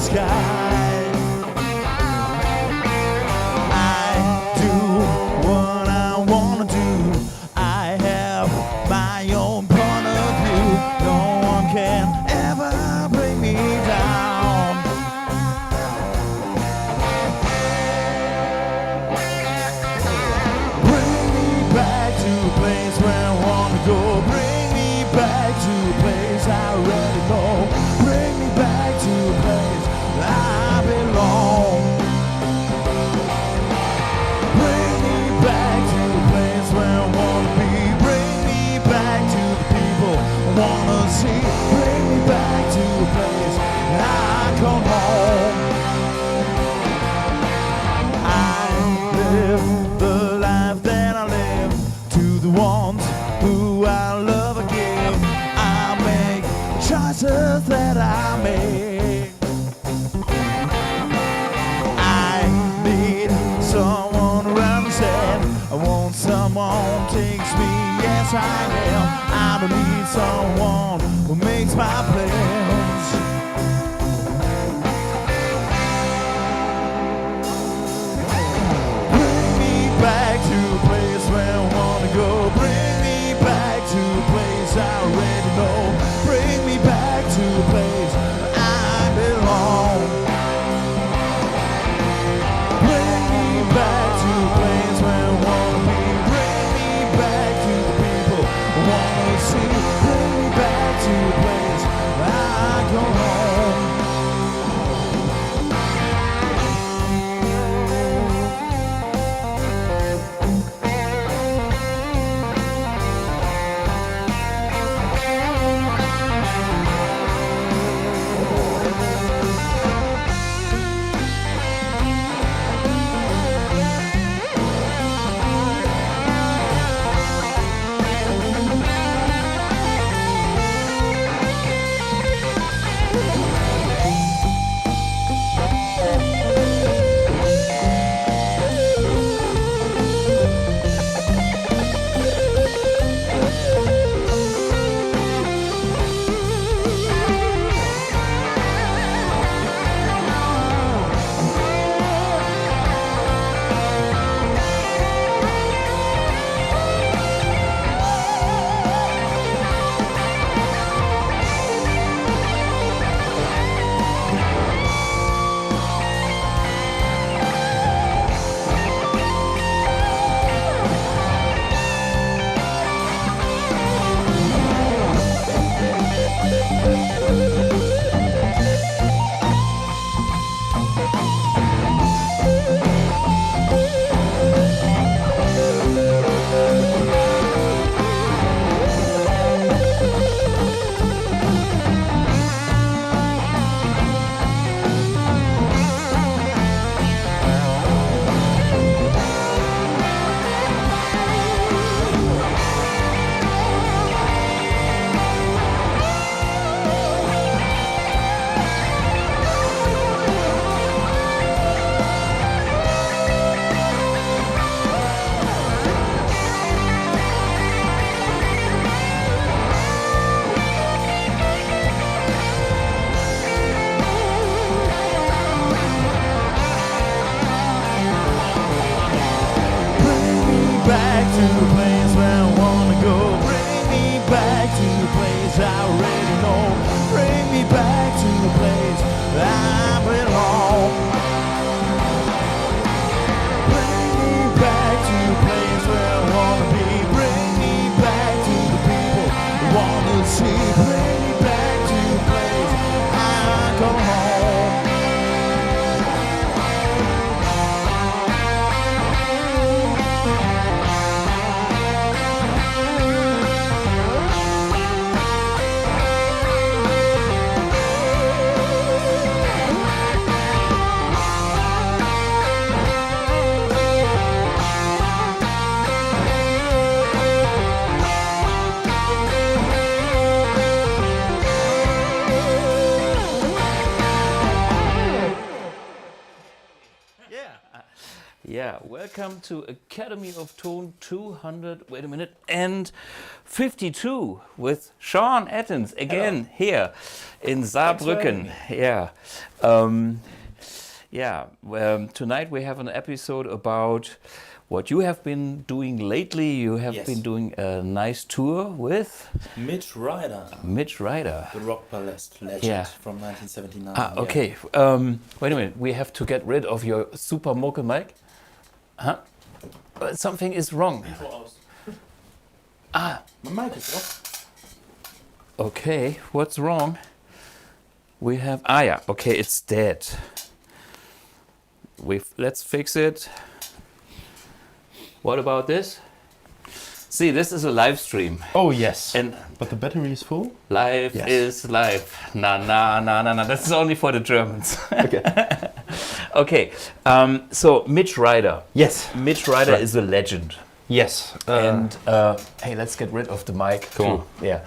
sky. I do what I wanna do. I have my own point of view. No one can ever bring me down. Bring me back to a place where I wanna go. Bring me back to a place I already know. Bring me back to a place I belong. Bring me back to a place where I wanna be. Bring me back to the people I wanna see. Bring me back to a place I call home. I live the life that I live to the ones who I love and give. I make choices that I make. I need someone around me said I want someone who takes me as I am. I don't need someone who makes my plans. Bring me back to a place where I wanna go. Bring me back to a place I already know. Bring me back to a place I belong. Bring me back to a place where I wanna be. Bring me back to the people I wanna see. Bring me back to a place I go home. welcome to Academy of Tone 200, wait a minute, and 52 with Sean Athens again. Hello. Here in Saarbrücken. Tonight we have an episode about what you have been doing lately. You have been doing a nice tour with Mitch Ryder. Mitch Ryder. The rock burlesque legend from 1979. Okay. Wait a minute. We have to get rid of your super vocal mic. Huh? Something is wrong. My mic is off. Okay. What's wrong? We have. Okay. It's dead. Let's fix it. What about this? See, this is a live stream. Oh yes. But the battery is full? Live is live. Na. That's only for the Germans. Okay. Okay. So Mitch Ryder. Yes. Mitch Ryder is a legend. Yes. Hey, let's get rid of the mic. Cool. Yeah.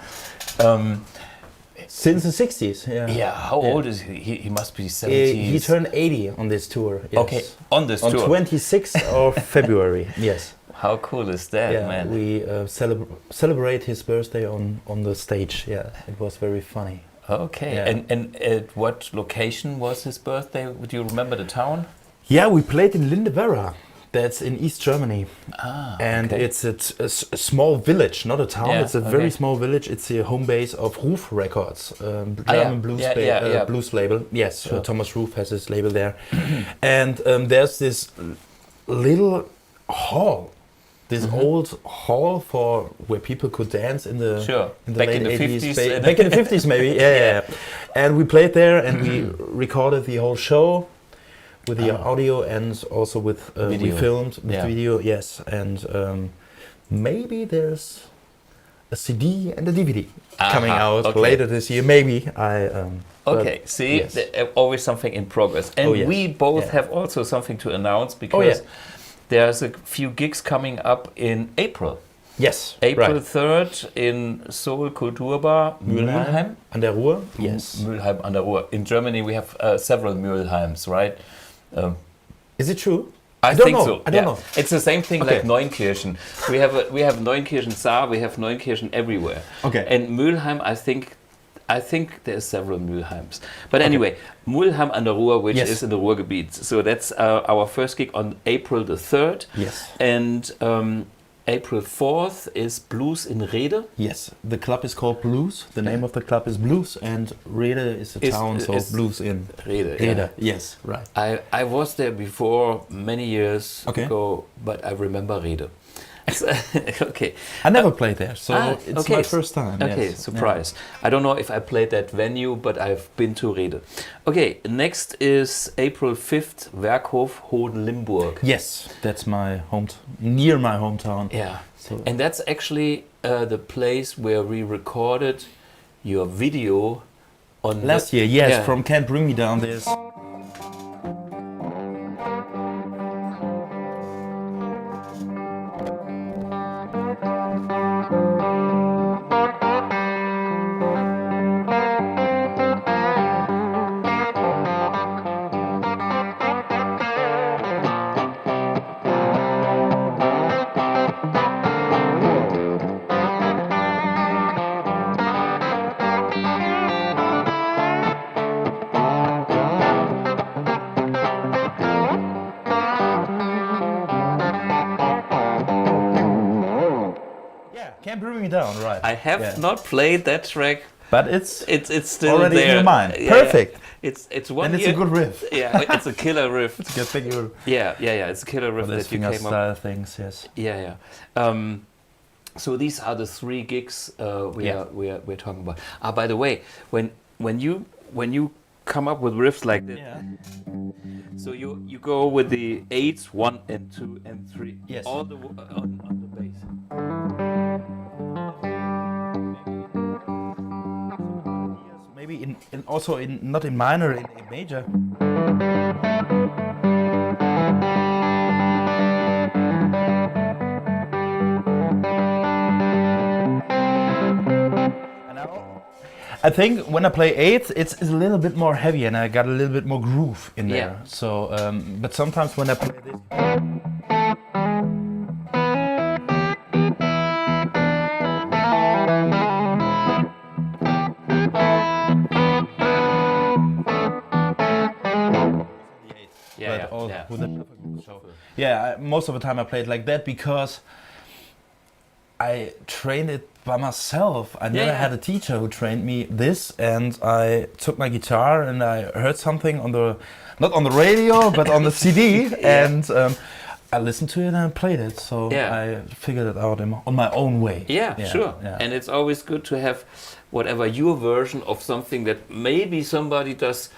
Since the 60s. Yeah. Yeah. How old is he? He must be 70. He turned 80 on this tour. Yes. Okay. On this tour. On 26th of February. Yes. How cool is that, man? We celebrate his birthday on the stage. Yeah, it was very funny. Okay, yeah. And at what location was his birthday? Would you remember the town? Yeah, we played in Lindewerra. That's in East Germany. And okay. it's a small village, not a town. Yeah, it's a very small village. It's the home base of Ruf Records, German blues label. Yes, sure. Thomas Ruf has his label there. And there's this little hall. This old hall for where people could dance in the back late in the 80s, 50s. back in the 50s maybe. Yeah. And we played there and we recorded the whole show with the audio and also with we filmed with video. Yes, and maybe there's a CD and a DVD coming out later this year. Maybe always something in progress. And we both have also something to announce because. There's a few gigs coming up in April. Yes. April 3rd in Seoul Kulturbar, Mülheim. An der Ruhr. Yes. Mülheim an der Ruhr. In Germany we have several Mülheims, right? Is it true? I think so. I don't know. It's the same thing like Neunkirchen. We have Neunkirchen Saar, we have Neunkirchen everywhere. Okay. And Mülheim, I think there's several Mülheims. But anyway, Mülheim an der Ruhr, which is in the Ruhrgebiet. So that's our first gig on April the 3rd. Yes. And April 4th is Blues in Rhede. Yes. The club is called Blues. The name of the club is Blues. And Rhede is a town, so Blues in Rhede. Rhede. Yes, right. I was there before many years ago, but I remember Rhede. Okay. I never played there, so it's my first time. Okay, surprise. Yeah. I don't know if I played that venue, but I've been to Rhede. Okay, next is April 5th, Werkhof, Hohenlimburg. Yes, that's near my hometown. Yeah, and that's actually the place where we recorded your video on last year. Yes, from Can't Bring Me Down. There's. Can't Bring Me Down, right? I have not played that track, but it's still already there. in your mind. Perfect. It's one. And it's a good riff. Yeah, it's a killer riff. It's a good thing. Yeah. It's a killer riff that you came style up. Things, yes. Yeah. So these are the 3 gigs we're talking about. By the way, when you come up with riffs like this, so you go with the 8s, 1 and 2 and 3, all the on the bass. Maybe also not in minor, in major. I think when I play 8, it's a little bit more heavy and I got a little bit more groove in there. So, but sometimes when I play this. Most of the time I played like that because I trained it by myself. I never had a teacher who trained me this, and I took my guitar and I heard something on the, not on the radio, but on the CD, and I listened to it and I played it. So I figured it out on my own way. Sure. And it's always good to have whatever your version of something that maybe somebody does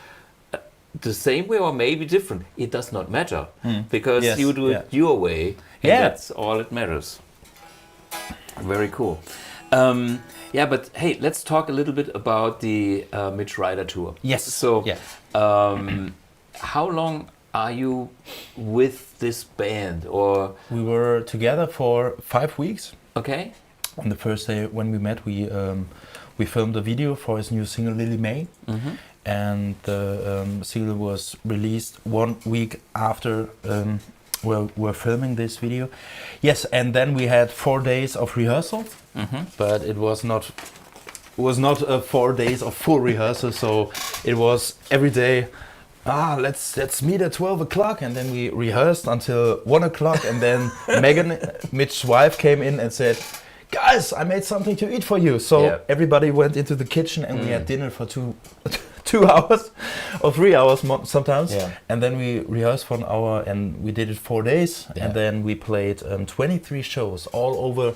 the same way or maybe different. It does not matter because you do it your way, and that's all that matters. Very cool. But hey, let's talk a little bit about the Mitch Ryder tour. Yes. So, how long are you with this band? Or we were together for 5 weeks. Okay. On the first day when we met, we filmed a video for his new single Lily May, and the single was released 1 week after we're filming this video. Yes, and then we had 4 days of rehearsal, but it was not 4 days of full rehearsal. So it was every day. Let's meet at 12 o'clock, and then we rehearsed until 1 o'clock, and then Megan, Mitch's wife, came in and said, "Guys, I made something to eat for you." So everybody went into the kitchen, and we had dinner for 2 hours or 3 hours sometimes, and then we rehearsed for an hour, and we did it 4 days, and then we played 23 shows all over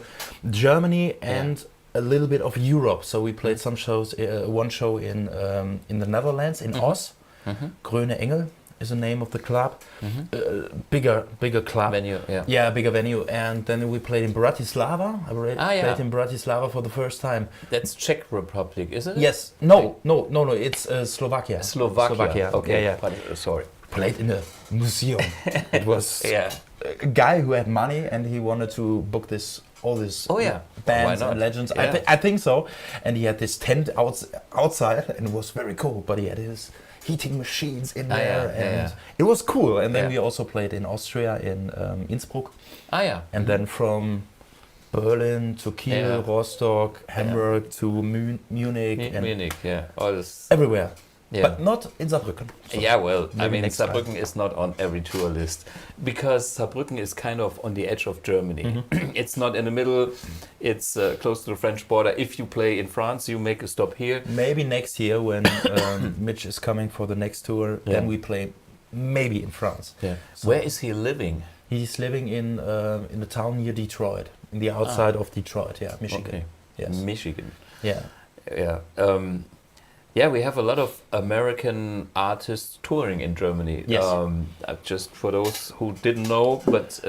Germany and a little bit of Europe. So we played some shows, one show in the Netherlands, in Oss. Grüne Engel is the name of the club. Bigger club. Venue, bigger venue. And then we played in Bratislava. I played in Bratislava for the first time. That's Czech Republic, isn't it? Yes. No. It's Slovakia. Slovakia. Okay. Sorry. Played in a museum. It was a guy who had money and he wanted to book all these bands and legends. I think so. And he had this tent outside, and it was very cool. But he had his heating machines in there, and it was cool. And then we also played in Austria, in Innsbruck. And then from Berlin to Kiel, Rostock, Hamburg to Munich. All this. Everywhere. But not in Saarbrücken. So I mean, Saarbrücken is not on every tour list because Saarbrücken is kind of on the edge of Germany. It's not in the middle. It's close to the French border. If you play in France, you make a stop here. Maybe next year when Mitch is coming for the next tour, then we play maybe in France. So where is he living? He's living in the town near Detroit, in the outside of Detroit, Michigan. Okay. Yes. Michigan. Yeah. We have a lot of American artists touring in Germany. Yes. Just for those who didn't know, but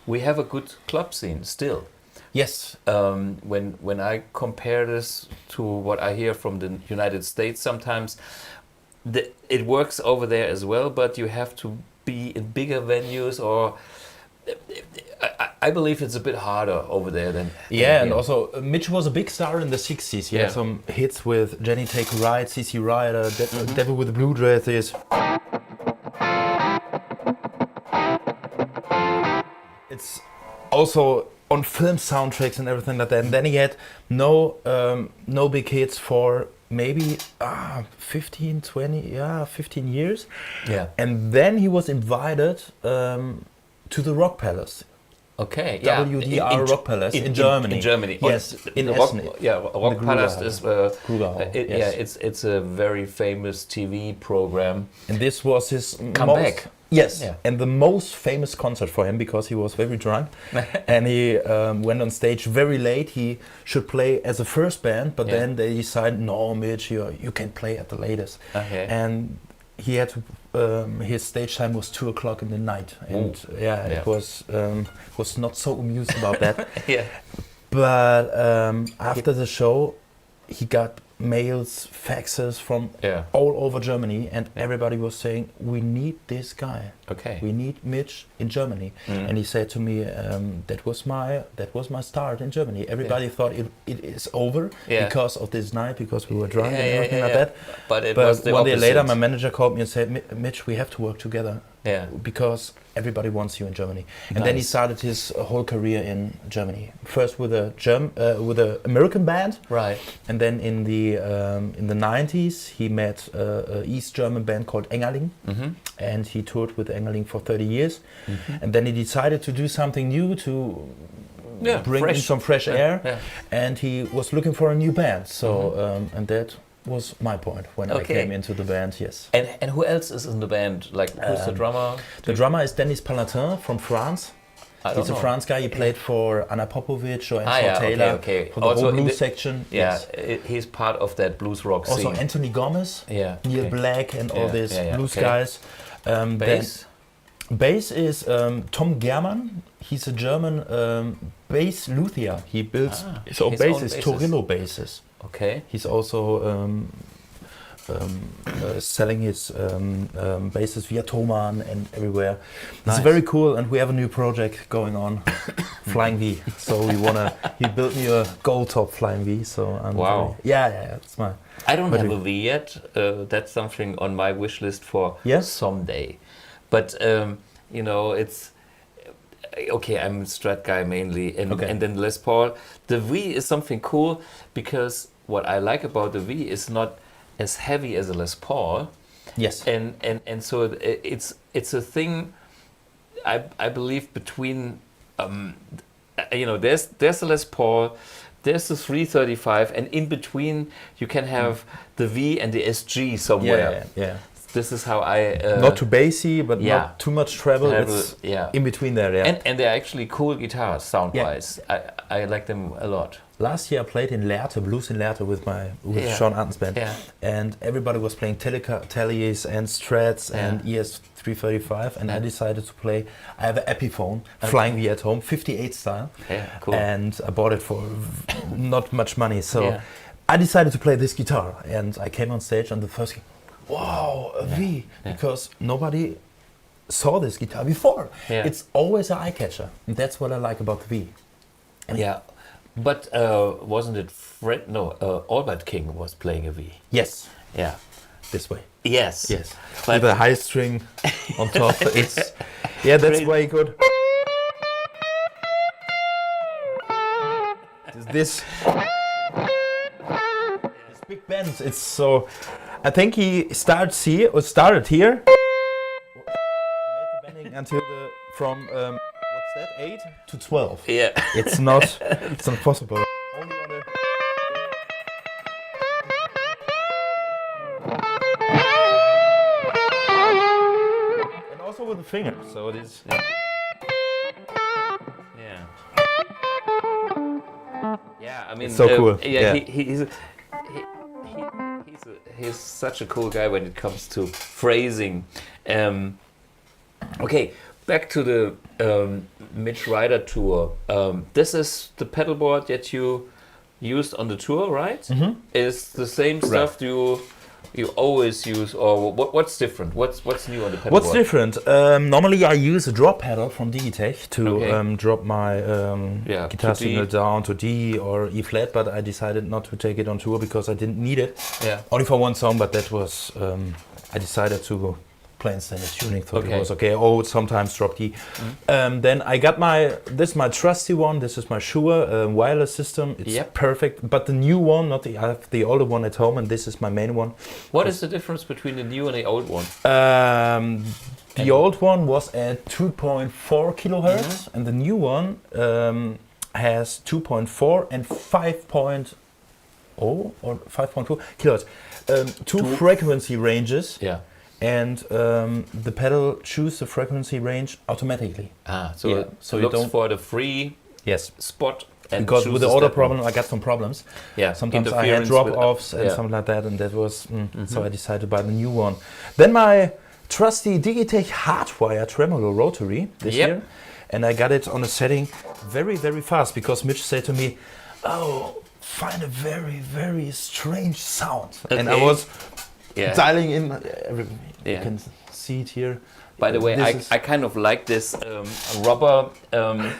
we have a good club scene still. Yes. When I compare this to what I hear from the United States, sometimes it works over there as well, but you have to be in bigger venues, or I believe it's a bit harder over there than here. And also Mitch was a big star in the 60s. He had some hits with Jenny Take a Ride, CC Rider, Devil with the Blue Dresses. It's also on film soundtracks and everything like that. And then he had no big hits for maybe 15 years. And then he was invited to the Rock Palace. Okay, WDR Rock Palace in Germany. In Germany, yes, in Essen. Rock Palace is yes. it's a very famous TV program. And this was his comeback. Yes, and the most famous concert for him because he was very drunk, and he went on stage very late. He should play as a first band, but then they decided, no, Mitch, you can play at the latest. And he had to. His stage time was 2 o'clock in the night, and it was not so amused about that. But after the show, he got mails, faxes from all over Germany, and everybody was saying, "We need this guy. We need Mitch in Germany." And he said to me, "That was my start in Germany. Everybody thought it is over because of this night, because we were drunk and everything like that. But was one day later, my manager called me and said, Mitch, we have to work together. because everybody wants you in Germany. And then he started his whole career in Germany. First with a American band, right? And then in the 90s he met a East German band called Engerling, and he toured with Engerling for 30 years. And then he decided to do something new to bring in some fresh air, and he was looking for a new band. So and that was my point when I came into the band. Yes. And who else is in the band? Like, who's the drummer? The drummer is Denis Palatin from France. He's a France guy. He played for Anna Popovic or Anson Taylor for the whole blues section. Yeah, he's part of that blues rock scene. Also Anthony Gomez, Neil Black, and all these blues guys. Bass is Tom German. He's a German bass luthier. He builds his own basses, Torillo basses. Okay. He's also selling his basses via Thomann and everywhere. It's very cool, and we have a new project going on, Flying V. So he built me a gold top Flying V. So I'm it's my. I don't have a V yet. That's something on my wish list for someday. But it's okay. I'm a Strat guy mainly, and then Les Paul. The V is something cool because what I like about the V is not as heavy as a Les Paul. Yes. And so it's a thing. I believe between there's a Les Paul, there's the 335, and in between you can have the V and the SG somewhere. Yeah. This is how I not too bassy, but not too much treble. It's in between there. Yeah. And they're actually cool guitars sound wise. I like them a lot. Last year I played in Legato, blues in Legato with Sean Anton's band, and everybody was playing Tellies and Strats and ES335, and I decided to play. I have an Epiphone, Flying V at home, 58 style, cool. And I bought it for not much money, so I decided to play this guitar, and I came on stage on the first game. Wow, a V, because nobody saw this guitar before. It's always an eye catcher, and that's what I like about the V. But wasn't it Albert King was playing a V? Yes. Yeah. This way. Yes. With a high string on top. It's that's way good. This big bends. It's so. I think he started here. Made the bending until from what's that, 8 to 12. Yeah. It's not possible. Only on the and also with the finger. So it is. Yeah, I mean, it's so cool. He's such a cool guy when it comes to phrasing. Okay, back to the Mitch Ryder tour. This is the pedalboard that you used on the tour, right? Mm-hmm. Is the same stuff you always use, or what's different? What's new on the pedalboard? What's different? Normally I use a drop pedal from Digitech to drop my guitar signal down to D or E flat, but I decided not to take it on tour because I didn't need it. Yeah. Only for one song, but that was I decided to play in standard tuning. Thought it was okay. Oh, sometimes drop D. Mm-hmm. Then I got this is my trusty one. This is my Shure wireless system. It's perfect. But the new one, I have the older one at home, and this is my main one. What is the difference between the new and the old one? The old one was at 2.4 kilohertz, and the new one has 2.4 and 5.0 or 5.2 kilohertz. Two frequency ranges. Yeah. And the pedal chooses the frequency range automatically. So it looks for the free spot. And because with the audio problem, I got some problems. Yeah, sometimes I had drop-offs and something like that, and that was so I decided to buy the new one. Then my trusty Digitech Hardwire Tremolo Rotary this year, and I got it on a setting very, very fast because Mitch said to me, "Oh, find a very, very strange sound," and I was. Dialing in, you can see it here. By the way, I kind of like this rubber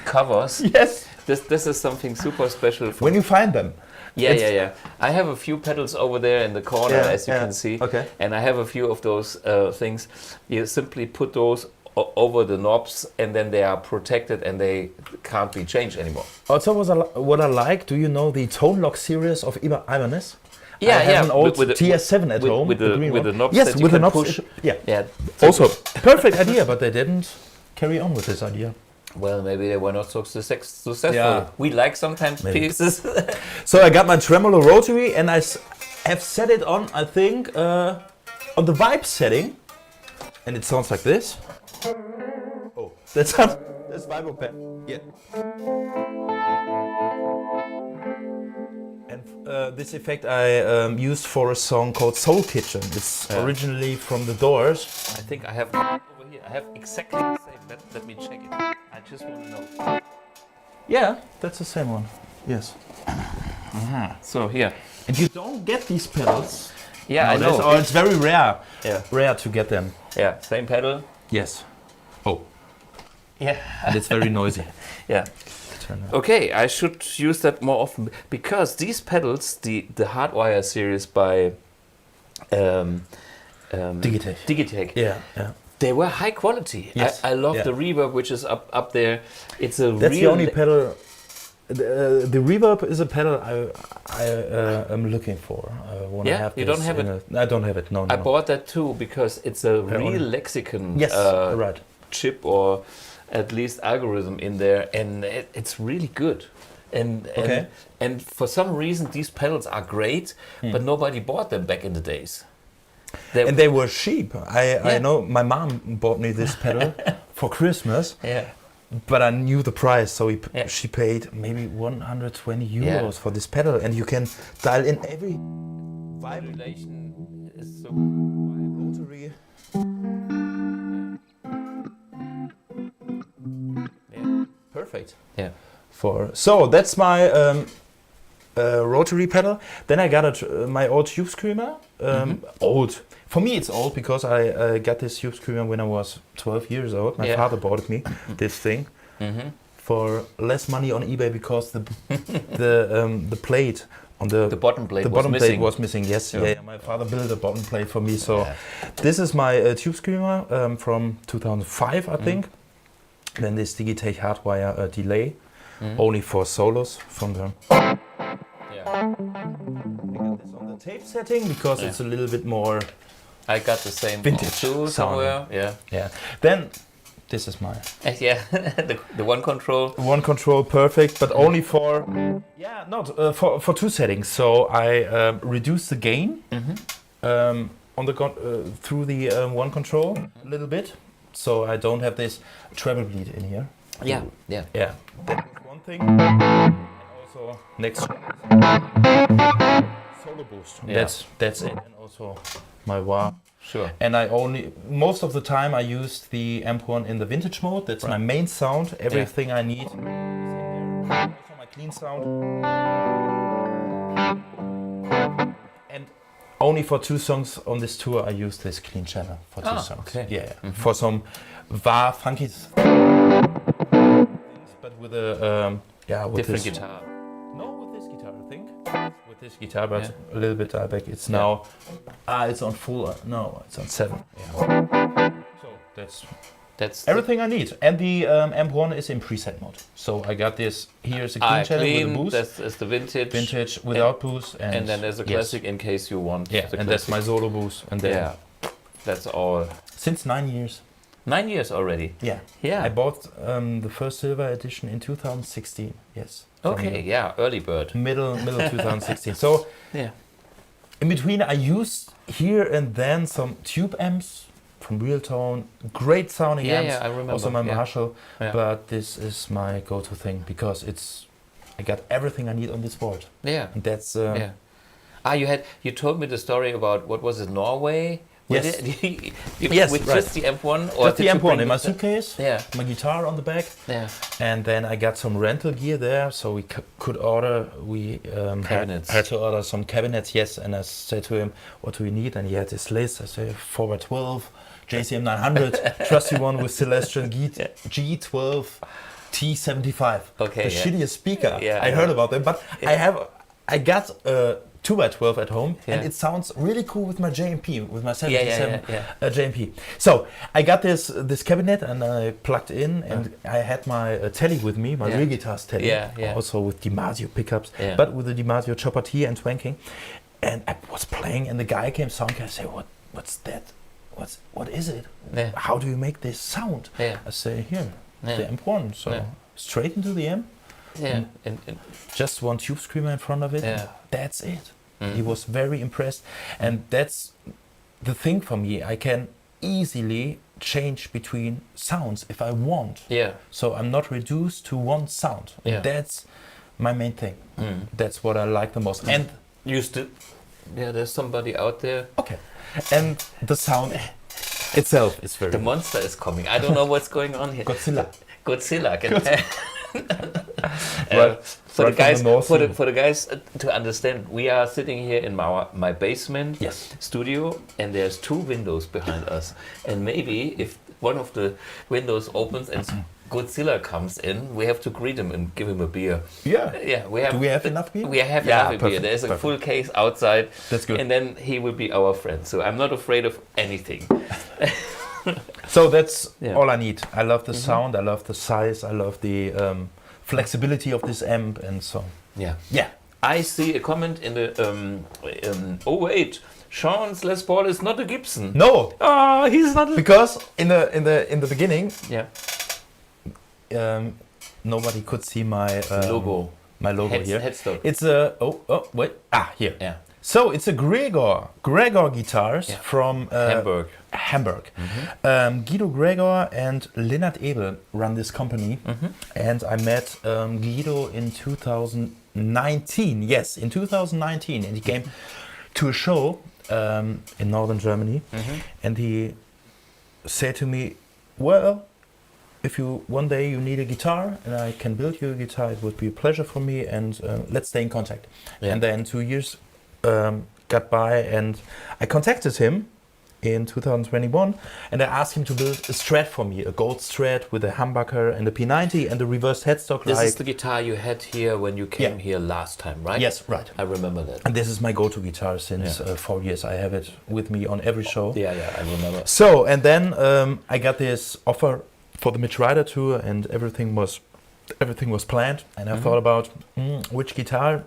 covers. Yes. This is something super special. When you find them. Yeah. I have a few pedals over there in the corner, as you can see. Okay. And I have a few of those things. You simply put those over the knobs, and then they are protected and they can't be changed anymore. Also, what I like, do you know the Tone Lock series of Ibanez? Yeah, I have an old with TS7 at home. With the knobs. Yes, that with the you can knobs. push. Yeah. Also, perfect idea, but they didn't carry on with this idea. Well, maybe they were not so successful. Yeah. We like sometimes pieces. So I got my tremolo rotary, and I have set it on, I think, on the vibe setting, and it sounds like this. Oh, that's vibro pad. Yeah. And this effect I used for a song called Soul Kitchen. It's originally from The Doors. I think I have over here. I have exactly the same. Let me check it. I just want to know. Yeah, that's the same one. Yes. So here. And you don't get these pedals. Yeah, I know. Or it's very rare. Yeah. Rare to get them. Yeah, same pedal. Yes. Oh. Yeah. And it's very noisy. Yeah. Okay, I should use that more often because these pedals, the Hardwire series by Digitech. Yeah. They were high quality. Yes. I love the reverb, which is up there. It's a That's the only pedal. The reverb is a pedal I am looking for. When I have you don't have it. I don't have it. No. I bought that too because it's a real lexicon right. chip or at least algorithm in there, and it's really good. And for some reason these pedals are great, but nobody bought them back in the days. They were cheap. I know my mom bought me this pedal for Christmas. Yeah. But I knew the price, so she paid maybe 120 euros for this pedal, and you can dial in every vibration. Is so rotary. Yeah. Perfect. Yeah. So that's my rotary pedal. Then I got my old tube screamer. Old. For me, it's old because I got this tube screamer when I was 12 years old. My father bought me this thing for less money on eBay because the plate on the bottom plate was missing. Yes, my father built a bottom plate for me. So this is my tube screamer from 2005, I think. Then this Digitech Hardwire delay, only for solos from the. I got this on the tape setting because it's a little bit more. I got the same vintage too somewhere. Yeah. Then this is mine. The one control. One control, perfect, but only for for two settings. So I reduce the gain on the through the one control a little bit, so I don't have this treble bleed in here. Yeah. That was one thing. And also next solo boost. That's it. And also my wah. Sure. And most of the time I use the amp one in the vintage mode. That's my main sound. Everything I need is in there. Also my clean sound. And only for two songs on this tour I use this clean channel for two songs. Okay. Yeah. For some funky but with a with different this guitar. No, with this guitar I think. With this guitar, but a little bit back. It's now it's on full. No, it's on 7. Yeah. So that's everything I need. And the amp one is in preset mode. So I got this. Here's a clean channel with a boost. That's the vintage without boost, and then there's a classic in case you want. Yeah, and that's my solo boost. And then that's all. Since 9 years. 9 years already. Yeah. I bought the first silver edition in 2016. Yes. Okay. Early bird. Middle 2016. So in between, I used here and then some tube amps from Real Tone, great sounding amps. I remember. Also my Marshall, but this is my go-to thing because I got everything I need on this board. Yeah, and that's you told me the story about what was it, Norway? Yes. With just the M1 or just the M1 in my suitcase. Yeah. My guitar on the back. Yeah. And then I got some rental gear there, so we could order. We cabinets. Had to order some cabinets. Yes, and I said to him, "What do we need?" And he had this list. I said 4x12, JCM 900, trusty one with Celestial G12 T75. Okay. The shittiest speaker. Yeah. I heard about them, but I got 2x12 at home, and it sounds really cool with my JMP, with my 77 JMP. So I got this cabinet and I plugged in, and I had my telly with me, my real guitar's telly, also with DiMarzio pickups, but with the DiMarzio Chopper T and twanking. And I was playing, and the guy came sound guy said, "What's that? What is it? How do you make this sound?" I say, "Here, the amp one." So straight into the amp. And just one tube screamer in front of it. That's it. He was very impressed, and that's the thing for me. I can easily change between sounds if I want. So I'm not reduced to one sound. That's my main thing. That's what I like the most. And there's somebody out there. Okay. And the sound itself is very. The monster is coming. I don't know what's going on here. Godzilla. For the guys to understand, we are sitting here in my basement studio, and there's 2 windows behind us. And maybe if one of the windows opens and Godzilla comes in, we have to greet him and give him a beer. We have. Do we have enough beer? We have enough beer. There's a full case outside. That's good. And then he will be our friend. So I'm not afraid of anything. So that's all I need. I love the sound, I love the size, I love the flexibility of this amp, and so. I see a comment in the. Oh wait, Sean's Les Paul is not a Gibson. No. He's not. Because in the beginning. Nobody could see my logo. My logo here. Headstock. It's a here. So it's a Gregor guitars from Hamburg. Guido Gregor and Lennart Ebel run this company, and I met Guido in 2019. Yes, in 2019, and he came to a show in northern Germany, and he said to me, "Well, if you one day you need a guitar and I can build you a guitar, it would be a pleasure for me, and let's stay in contact." And then 2 years got by, and I contacted him in 2021, and I asked him to build a Strat for me, a gold Strat with a humbucker and a P90 and a reversed headstock. This is the guitar you had here when you came here last time, right? Yes, right. I remember that. And this is my go-to guitar since 4 years. I have it with me on every show. I remember. So, and then I got this offer for the Mitch Ryder tour, and everything was planned, and I thought about which guitar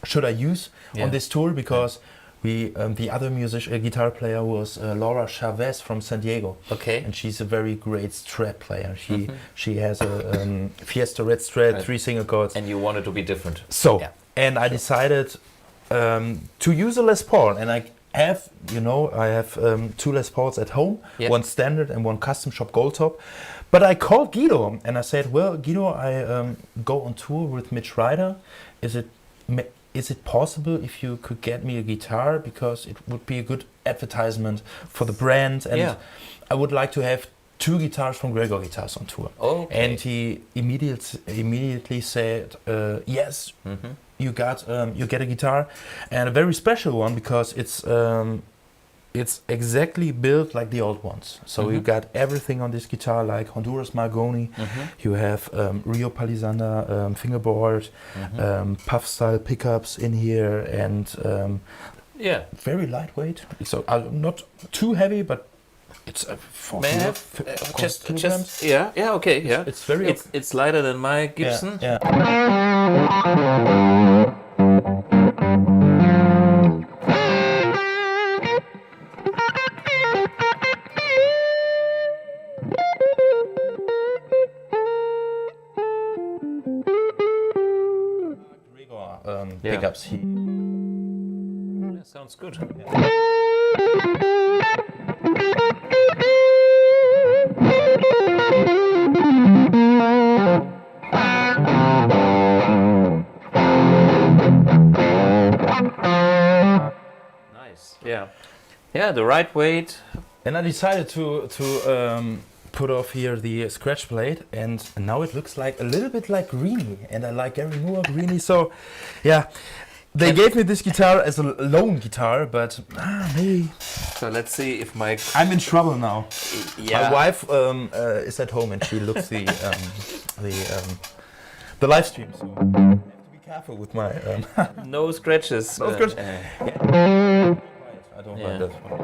should I use on this tour, because the other guitar player was Laura Chavez from San Diego. And she's a very great Strat player. She has a Fiesta Red Strat, 3 single chords. And you wanted to be different. So, and I decided to use a Les Paul, and I have 2 Les Pauls at home, one standard and one custom shop gold top. But I called Guido and I said, "Well, Guido, I go on tour with Mitch Ryder. Is it possible if you could get me a guitar, because it would be a good advertisement for the brand, and I would like to have 2 guitars from Gregor Guitars on tour." And he immediately said, "Yes, you get a guitar, and a very special one, because it's exactly built like the old ones. So you got everything on this guitar, like Honduras Mahogany. You have Rio Palisandre fingerboard, puff style pickups in here, and very lightweight. So not too heavy, but it's 40 kilograms. It's very. It's lighter than my Gibson. Pickups. Sounds good. Nice. The right weight. And I decided to put off here the scratch plate, and now it looks like a little bit like Greenie, and I like Gary Moore Greenie, so they gave me this guitar as a loan guitar, but maybe. So let's see if I'm in trouble now. My wife is at home and she looks the live stream, so I have to be careful with my... No scratches. No scratches. I don't like that one.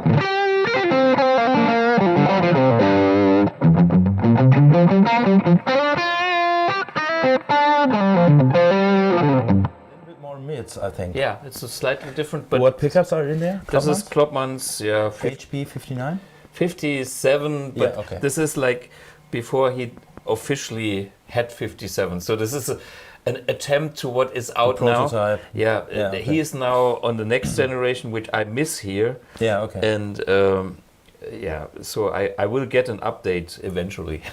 More mids, I think. Yeah, it's a slightly different. But what pickups are in there? This is Klopman's, HB 59, 57. But okay. This is like before he officially had 57. So this is an attempt to what is out now. Yeah, okay. He is now on the next generation, which I miss here. Yeah, okay. And so I will get an update eventually.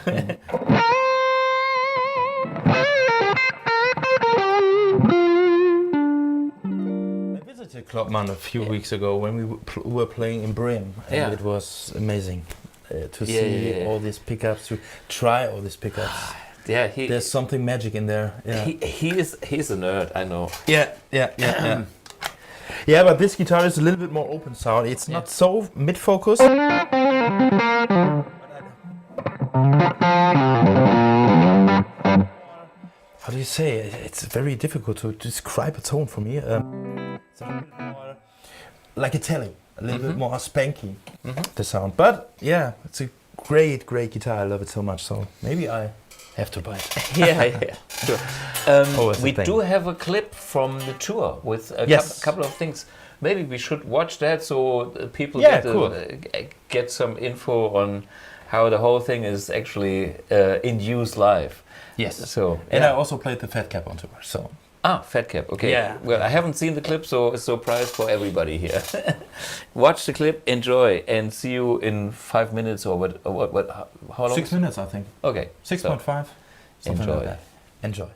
Klopman a few weeks ago when we were playing in Bremen, and it was amazing to see all these pickups, to try all these pickups. There's something magic in there. Yeah. He's a nerd, I know. Yeah. Yeah, but this guitar is a little bit more open sound. It's not so mid-focus. How do you say it? It's very difficult to describe a tone for me. It's a little bit more like a telly, a little bit more spanky, the sound. But yeah, it's a great guitar. I love it so much. So maybe I have to buy it. Yeah. Sure. We do have a clip from the tour with a couple of things. Maybe we should watch that so people get some info on how the whole thing is actually in use live. Yes. So I also played the Fat Cap on tour. So Fat Cap. Okay. Yeah. Well, I haven't seen the clip, so it's a surprise for everybody here. Watch the clip, enjoy, and see you in 5 minutes or what? How long? 6 minutes, I think. Okay. 6.5. Enjoy. Like that. Enjoy.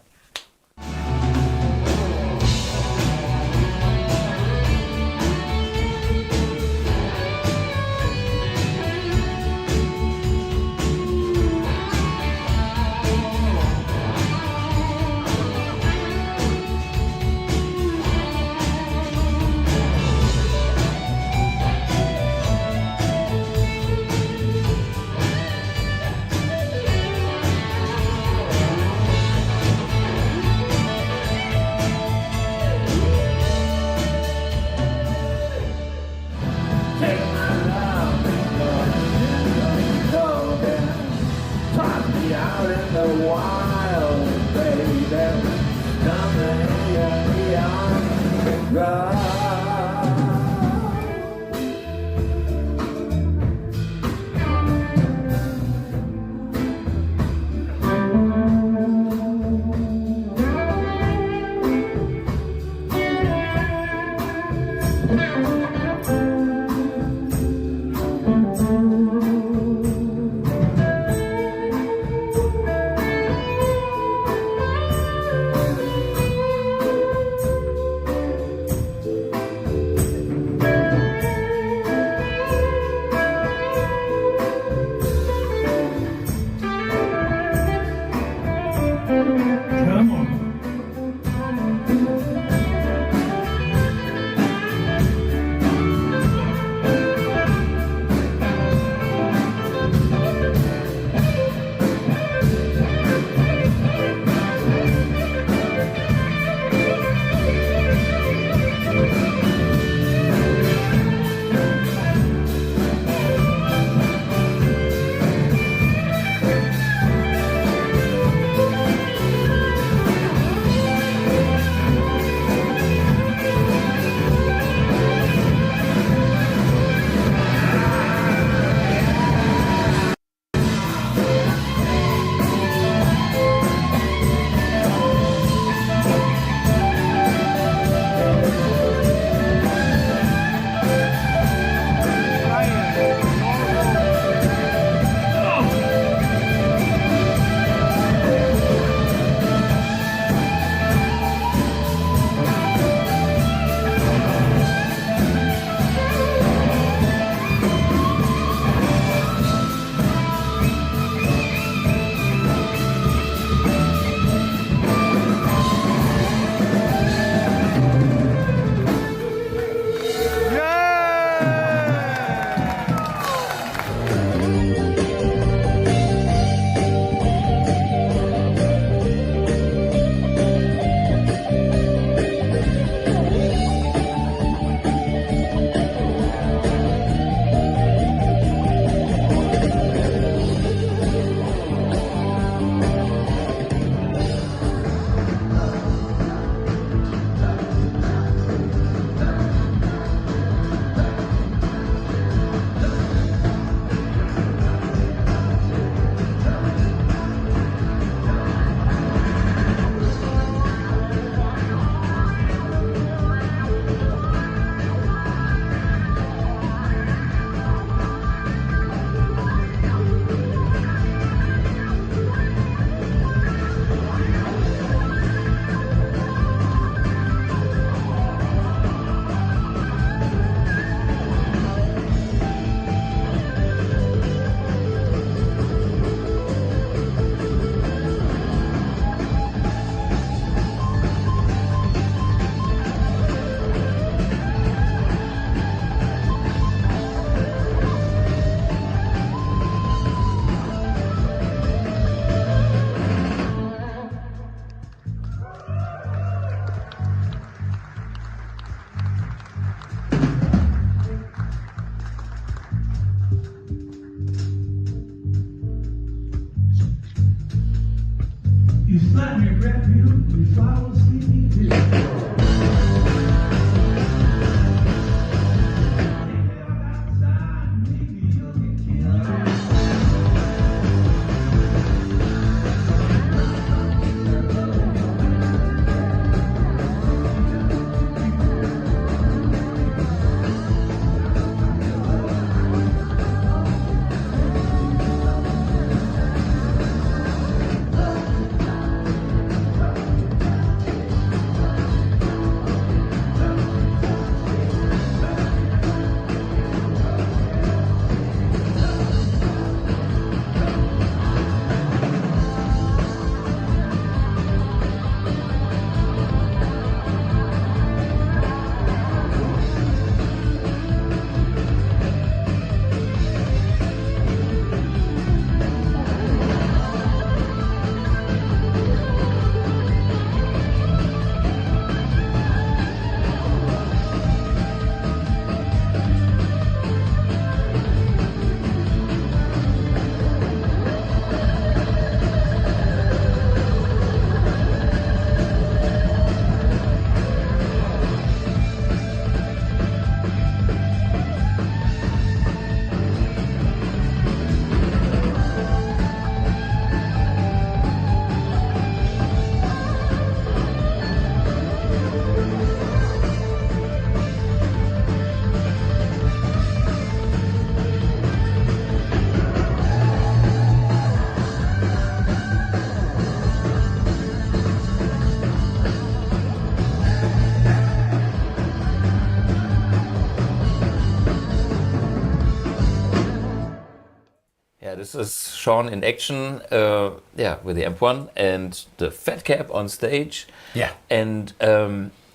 this is Sean in action. With the amp1 and the fat cap on stage. Yeah. And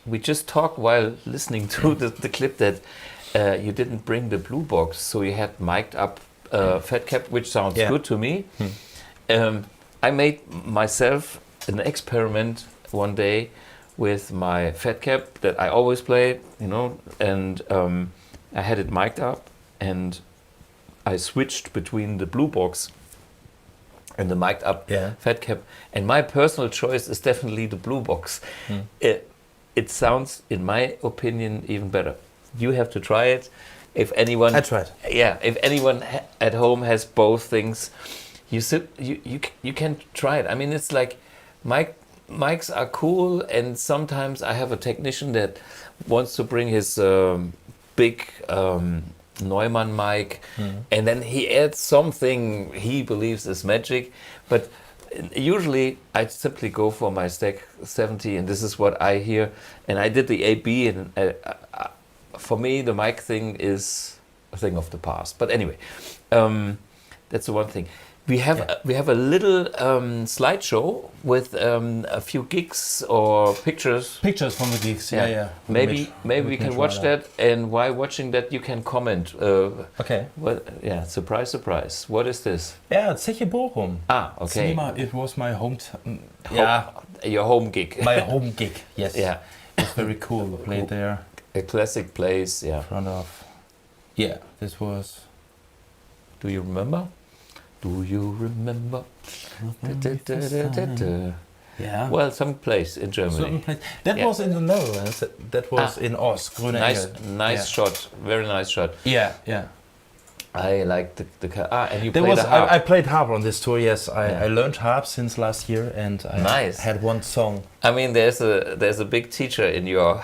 we just talked while listening to the clip that you didn't bring the Blubox, so you had mic'd up fat cap, which sounds good to me. I made myself an experiment one day with my fat cap that I always play, and I had it mic'd up, and I switched between the Blubox and the mic'd up fat cap, and my personal choice is definitely the Blubox. It sounds, in my opinion, even better. You have to try it. If anyone, I tried. Yeah, if anyone at home has both things, you can try it. I mean, it's like mics are cool, and sometimes I have a technician that wants to bring his big Neumann mic, and then he adds something he believes is magic. But usually I simply go for my Stack 70, and this is what I hear. And I did the AB, and for me the mic thing is a thing of the past. But anyway, that's the one thing. We have a little slideshow with a few gigs or pictures. Pictures from the gigs. Yeah. Maybe we can watch that, and while watching that, you can comment. Okay. Well, surprise, surprise. What is this? Yeah, Zeche Bochum. Ah, okay. Cinema, it was my home. Your home gig. My home gig. Yes. Yeah. It's very cool. I played there. A classic place. Yeah. In front of. Yeah, this was. Do you remember? Do you remember? Yeah. Well, some place in Germany. That was in the Netherlands. That was in Oss. Nice shot. Very nice shot. Yeah. I like the car. And you played the harp. I played harp on this tour. Yes, I learned harp since last year, and I had one song. I mean, there's a big teacher in your.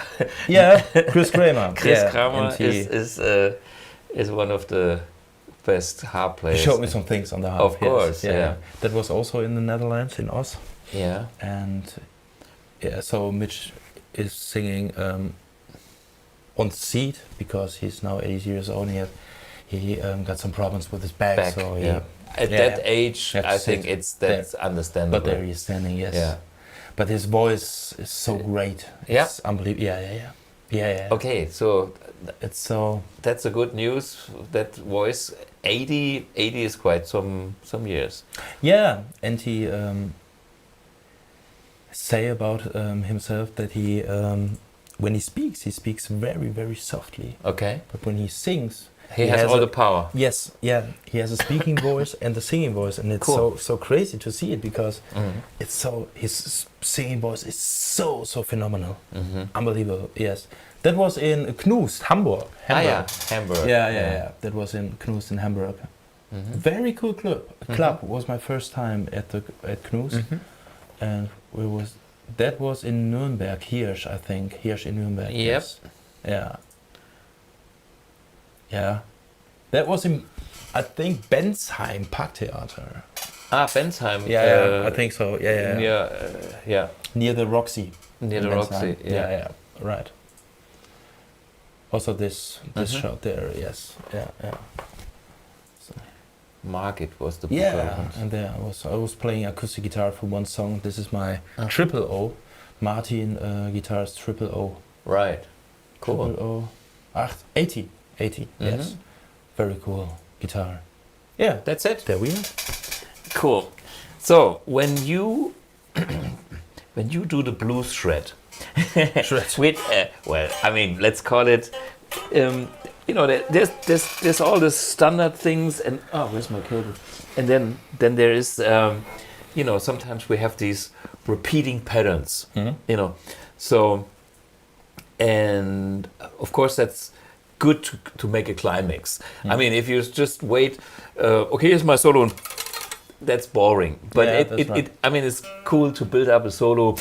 Chris Kramer. Chris Kramer is one of the best harp players. He showed me some things on the harp. Of course, yeah. That was also in the Netherlands, in Oss. Yeah. And so Mitch is singing on seat because he's now 80 years old. And he got some problems with his back. So at that age, I think that's understandable. But there he is standing, yes. Yeah. But his voice is so great. It's unbelievable. Yeah. Okay, so it's so. That's a good news. That voice, 80 is quite some years. Yeah, and he say about himself that he when he speaks very, very softly. Okay. But when he sings, he has all the power. Yes, yeah. He has a speaking voice and a singing voice, and it's so crazy to see it because it's so his singing voice is so phenomenal, unbelievable. Yes, that was in Knust, Hamburg. Hamburg. Yeah. That was in Knust in Hamburg. Very cool club. Was my first time at Knust, and that was in Nürnberg, Hirsch, I think. Hirsch in Nürnberg. Yep. Yes. Yeah. That was in, I think, Bensheim Parktheater. Bensheim. Yeah, I think so. Yeah. Near the Roxy. Near the Roxy. Yeah. Right. Also this shot there. Yes. Yeah. So. Market was the and there I was playing acoustic guitar for one song. This is my triple O, Martin guitarist triple O. Right. Cool. Triple O. 80. Yes. Very cool guitar. Yeah, that's it. There we are. Cool. So when you do the blues shred, with I mean, let's call it. There's all the standard things, and where's my cable? And then there is sometimes we have these repeating patterns. So, and of course that's good to make a climax. I mean, if you just wait, okay, here's my solo, that's boring. But I mean, it's cool to build up a solo.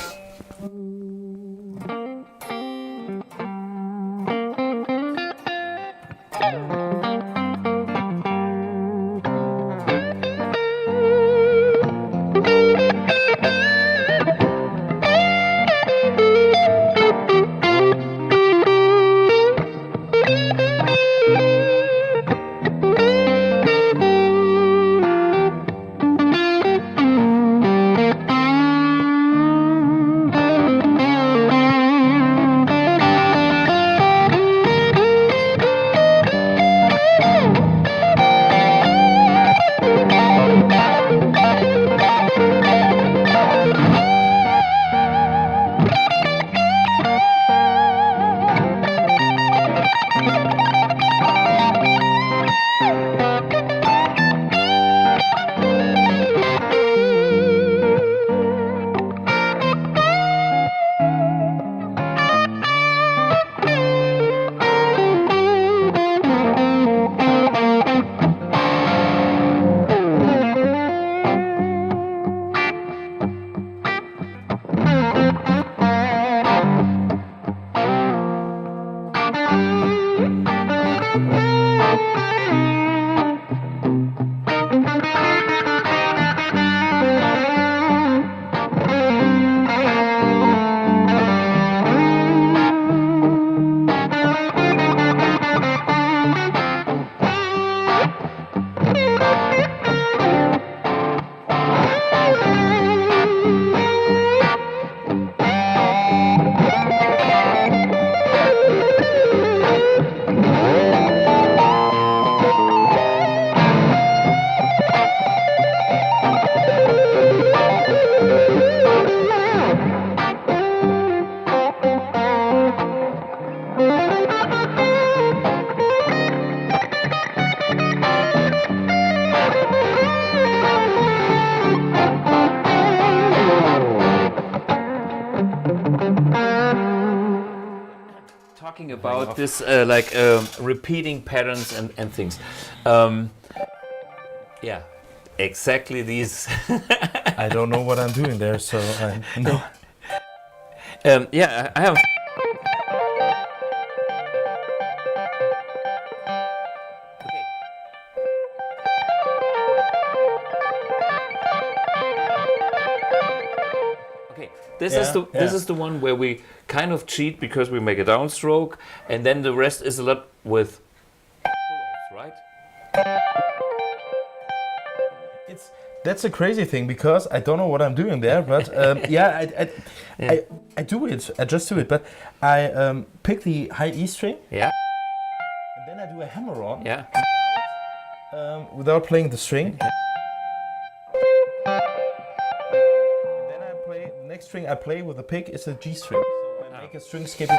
about this repeating patterns and things. Yeah, exactly these. I don't know what I'm doing there, so no. Yeah, I have. This is the one where we kind of cheat because we make a downstroke, and then the rest is a lot with pull-offs, right? That's a crazy thing because I don't know what I'm doing there, but I do it. I just do it, but I pick the high E string. Yeah. And then I do a hammer-on. Yeah. Without playing the string. Next string I play with the pick is a G string, so I make a string skipping.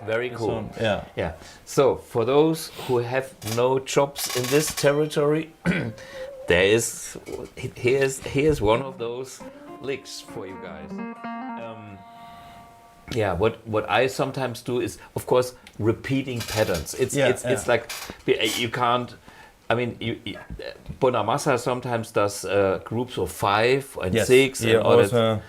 Very cool. Yeah. So for those who have no chops in this territory, here's one of those licks for you guys. Yeah, what I sometimes do is, of course, repeating patterns. It's like you can't. I mean, Bonamassa sometimes does groups of 5 and 6 and all that.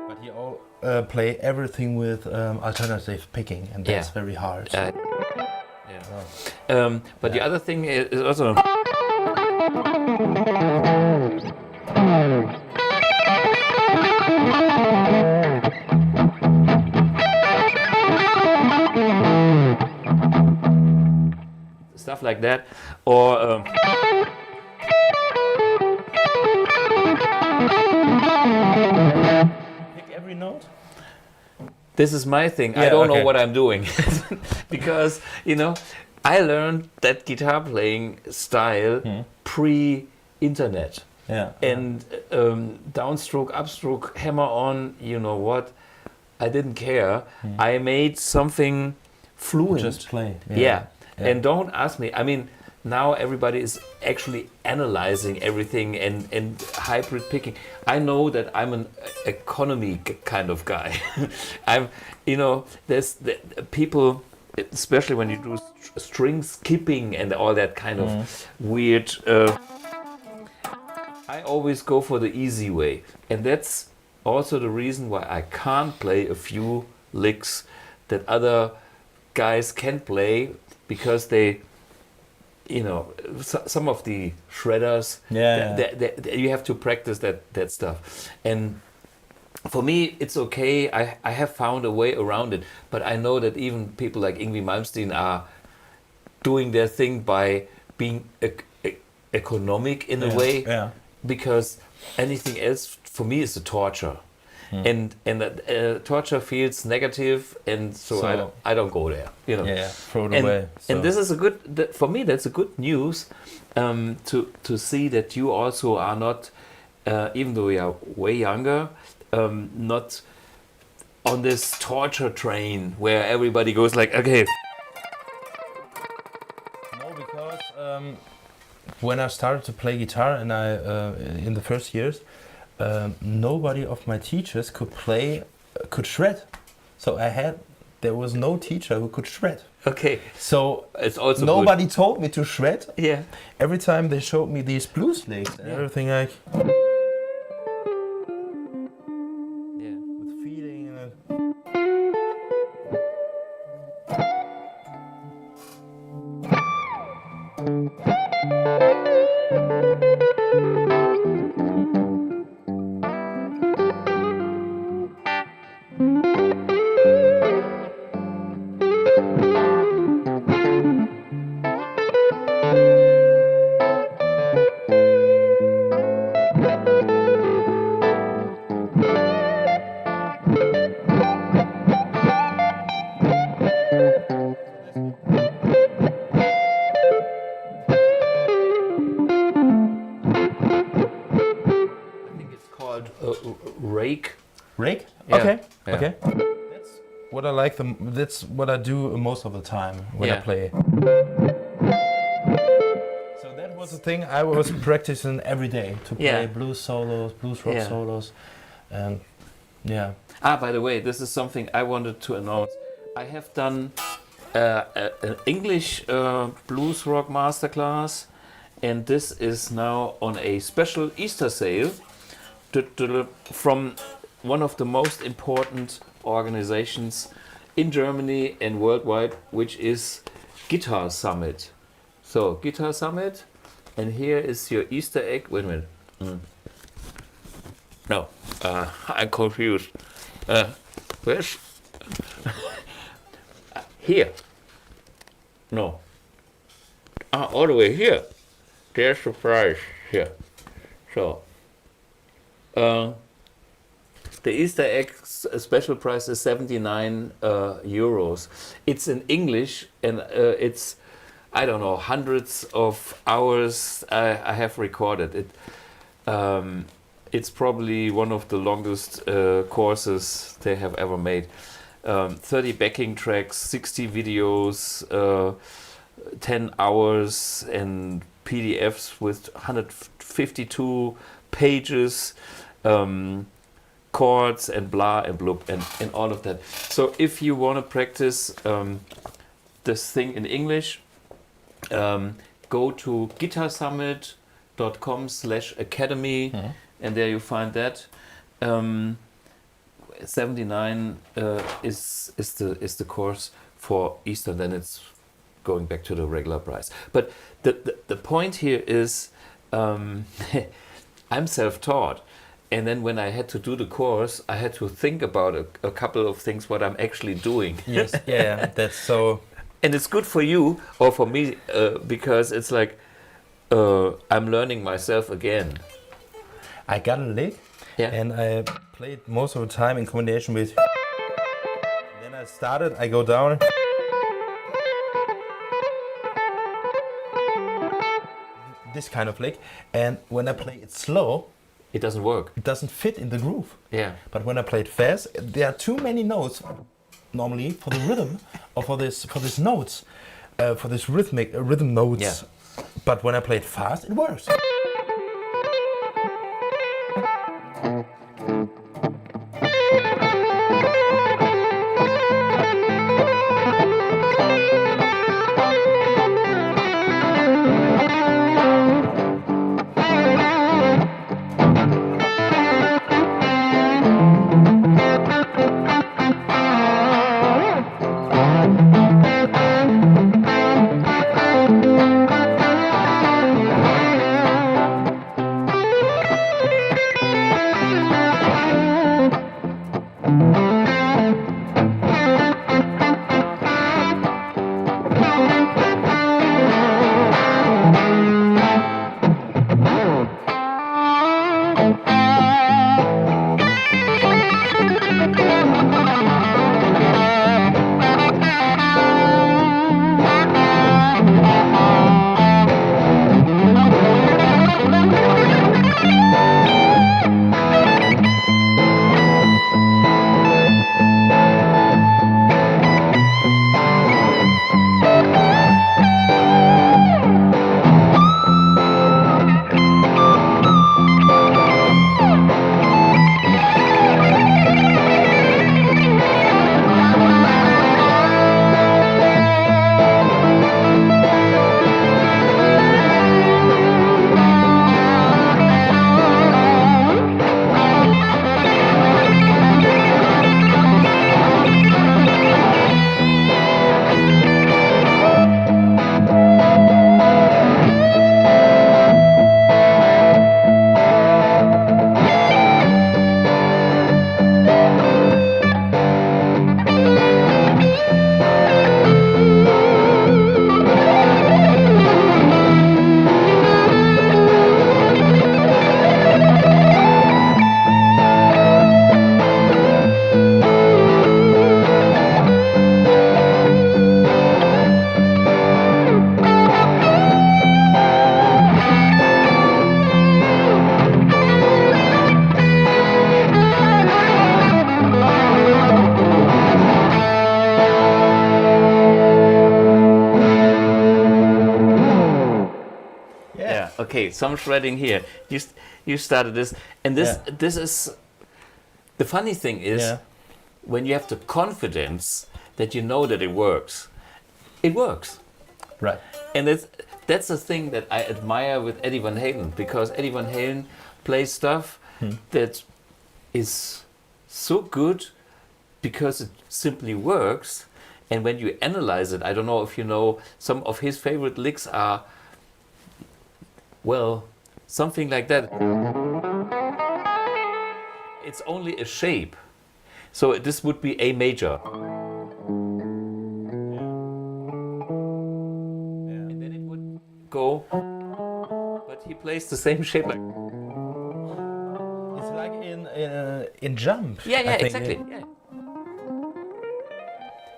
But he all play everything with alternative picking, and that's very hard. But the other thing is also. Stuff like that, or pick every note. This is my thing. I don't know what I'm doing because I learned that guitar playing style pre-internet. Yeah. And downstroke, upstroke, hammer on, you know what? I didn't care. I made something fluent. Just play. Yeah. And don't ask me. I mean, now everybody is actually analyzing everything and hybrid picking. I know that I'm an economy kind of guy. There's people, especially when you do string skipping and all that kind of weird. I always go for the easy way, and that's also the reason why I can't play a few licks that other guys can play, because they, some of the shredders, you have to practice that stuff. And for me, it's okay. I have found a way around it, but I know that even people like Yngwie Malmsteen are doing their thing by being economic in a way. Yeah. Because anything else for me is a torture, and torture feels negative, and so I don't go there. Throw it away. And this is for me. That's a good news to see that you also are not, even though you are way younger, not on this torture train where everybody goes like, okay. No, because. When I started to play guitar, and in the first years, nobody of my teachers could shred. So there was no teacher who could shred. Okay. So it's also nobody told me to shred. Yeah. Every time they showed me these blues licks and everything like. With feeling. Rake? Yeah. Okay. That's what I like them. That's what I do most of the time when I play. So that was the thing I was practicing every day to play blues solos, blues rock solos, and by the way, this is something I wanted to announce. I have done an English blues rock masterclass, and this is now on a special Easter sale from one of the most important organizations in Germany and worldwide, which is Guitar Summit. So, Guitar Summit, and here is your Easter egg. Wait a minute. No, I'm confused. Where's here? No. All the way here. There's the price here. So, the Easter egg special price is 79 euros. It's in English, and it's, I don't know, hundreds of hours I have recorded it. It's probably one of the longest courses they have ever made. 30 backing tracks, 60 videos, 10 hours, and PDFs with 152 pages, chords and blah and blub and all of that. So if you want to practice this thing in English, go to guitarsummit.com/academy, and there you find that. 79 is the course for Easter. Then it's going back to the regular price. But the point here is, I'm self-taught, and then when I had to do the course, I had to think about a couple of things what I'm actually doing. Yes, yeah, that's so. And it's good for you or for me because it's like I'm learning myself again. I got a lick, and I played most of the time in combination with. Then I started, I go down. This kind of lick, and when I play it slow, it doesn't work. It doesn't fit in the groove. Yeah. But when I play it fast, there are too many notes normally for the rhythm or for this notes, for this rhythm notes. Yeah. But when I play it fast, it works. Okay, some shredding here. You started this, and this is the funny thing is when you have the confidence that you know that it works. It works, right? And that's the thing that I admire with Eddie Van Halen, because Eddie Van Halen plays stuff that is so good because it simply works. And when you analyze it, I don't know if you know, some of his favorite licks are, well, something like that. It's only a shape. So this would be A major. And then it would go, but he plays the same shape like. It's like in Jump. Yeah, exactly. Yeah.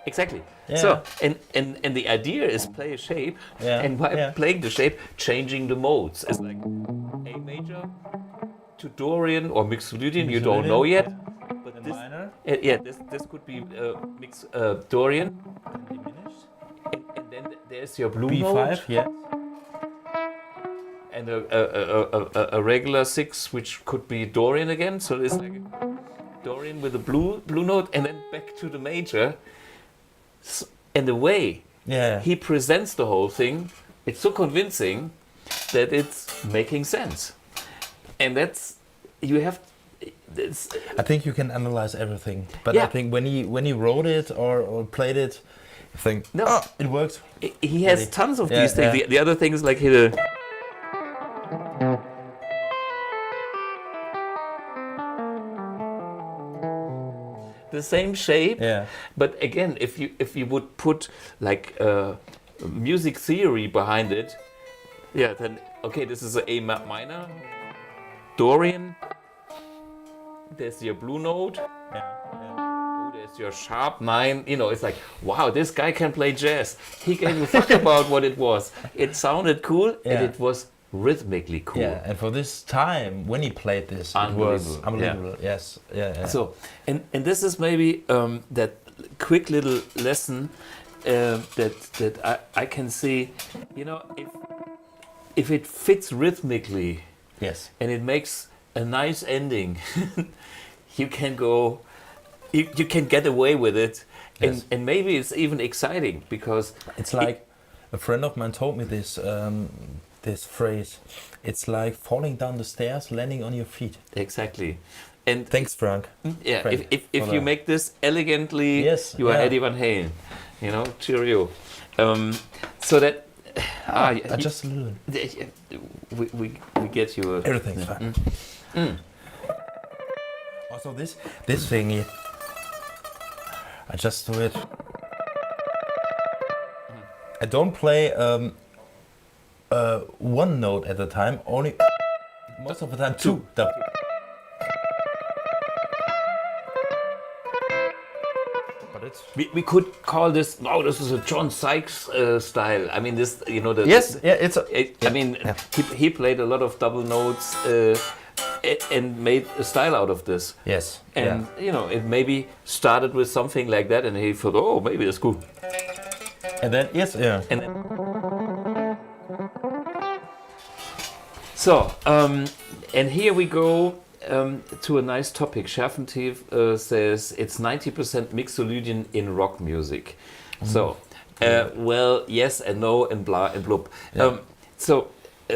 Exactly. Yeah. So and the idea is play a shape, and by playing the shape, changing the modes. It's like A major to Dorian or Mixolydian. You don't know yet. But this, minor. This could be Dorian. Diminished. And then there's your blue B5, note. yeah. And a regular 6, which could be Dorian again. So it's like Dorian with a blue note, and then back to the major. And the way he presents the whole thing, it's so convincing that it's making sense. And that's you have. I think you can analyze everything, but I think when he wrote it or played it, you think it works. He has tons of these things. The other things like he. The same shape, but again, if you would put like music theory behind it, then okay, this is a minor, Dorian. There's your blue note. Oh, there's your sharp 9. You know, it's like, wow, this guy can play jazz. He gave a fuck about what it was. It sounded cool, and it was rhythmically cool. Yeah, and for this time when he played this, it was unbelievable. Yes, So, and this is maybe that quick little lesson that I can see. You know, if it fits rhythmically, and it makes a nice ending, you can go. You can get away with it, and maybe it's even exciting because it's like a friend of mine told me this. This phrase, it's like falling down the stairs, landing on your feet. Exactly. And thanks, Frank. Yeah, Frank, if you make this elegantly, you are Eddie Van Halen. You know, cheerio. So that just a little. We get you. Everything's fine. Also, this thingy, I just do it. I don't play. One note at a time, only most of the time two. But it's we could call this. This is a John Sykes style. I mean, this I mean, he played a lot of double notes and made a style out of this. Yes. And you know, it maybe started with something like that, and he thought, oh, maybe that's cool. And then And then. So, and here we go to a nice topic. Scherfentief says it's 90% Mixolydian in rock music. So, well, yes and no and blah and blub.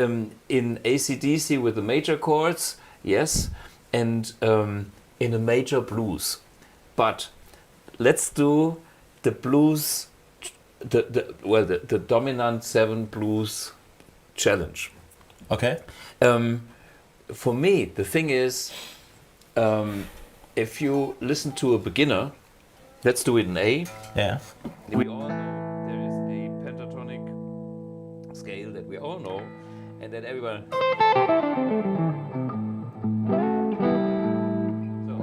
In AC/DC with the major chords, yes, and in a major blues. But let's do the blues, the dominant 7 blues challenge. Okay. For me, the thing is, if you listen to a beginner, let's do it in A. Yeah. We all know there is a pentatonic scale that we all know, and then everyone. So,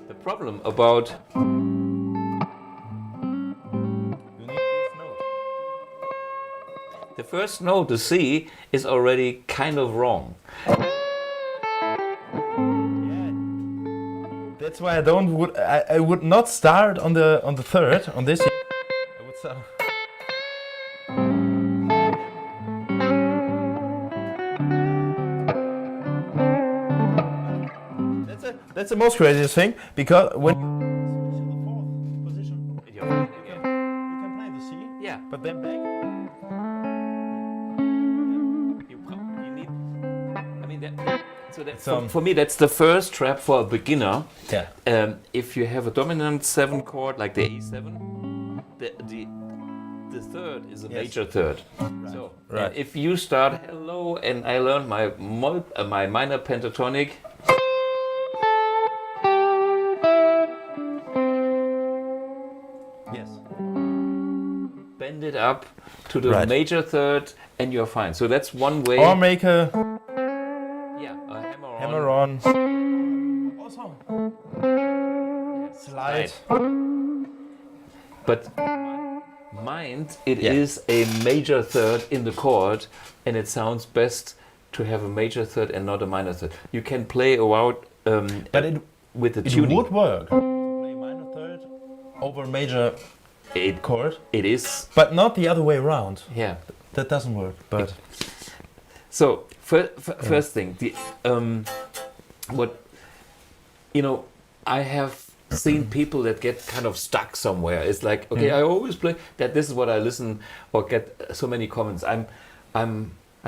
the problem about. The first note, the C, is already kind of wrong. Yeah. That's why I would not start on the third on this. I would start. That's the most craziest thing, because when you switch to the fourth position, you can play the C, but then back. You need. I mean, for me, that's the first trap for a beginner. Yeah. If you have a dominant 7 chord like the A7, the third is a major third. Right. So if you start hello and I learned my minor pentatonic. Yes. Bend it up to the major third and you're fine. So that's one way. Or make a hammer on. Also slide. But mind, it is a major third in the chord, and it sounds best to have a major third and not a minor third. You can play around with the tuning. It would work to play minor third over major chord. It is, but not the other way around. Yeah, that doesn't work. But so first thing, I have seen people that get kind of stuck somewhere. It's like, okay, I always play that. This is what I listen or get so many comments. I'm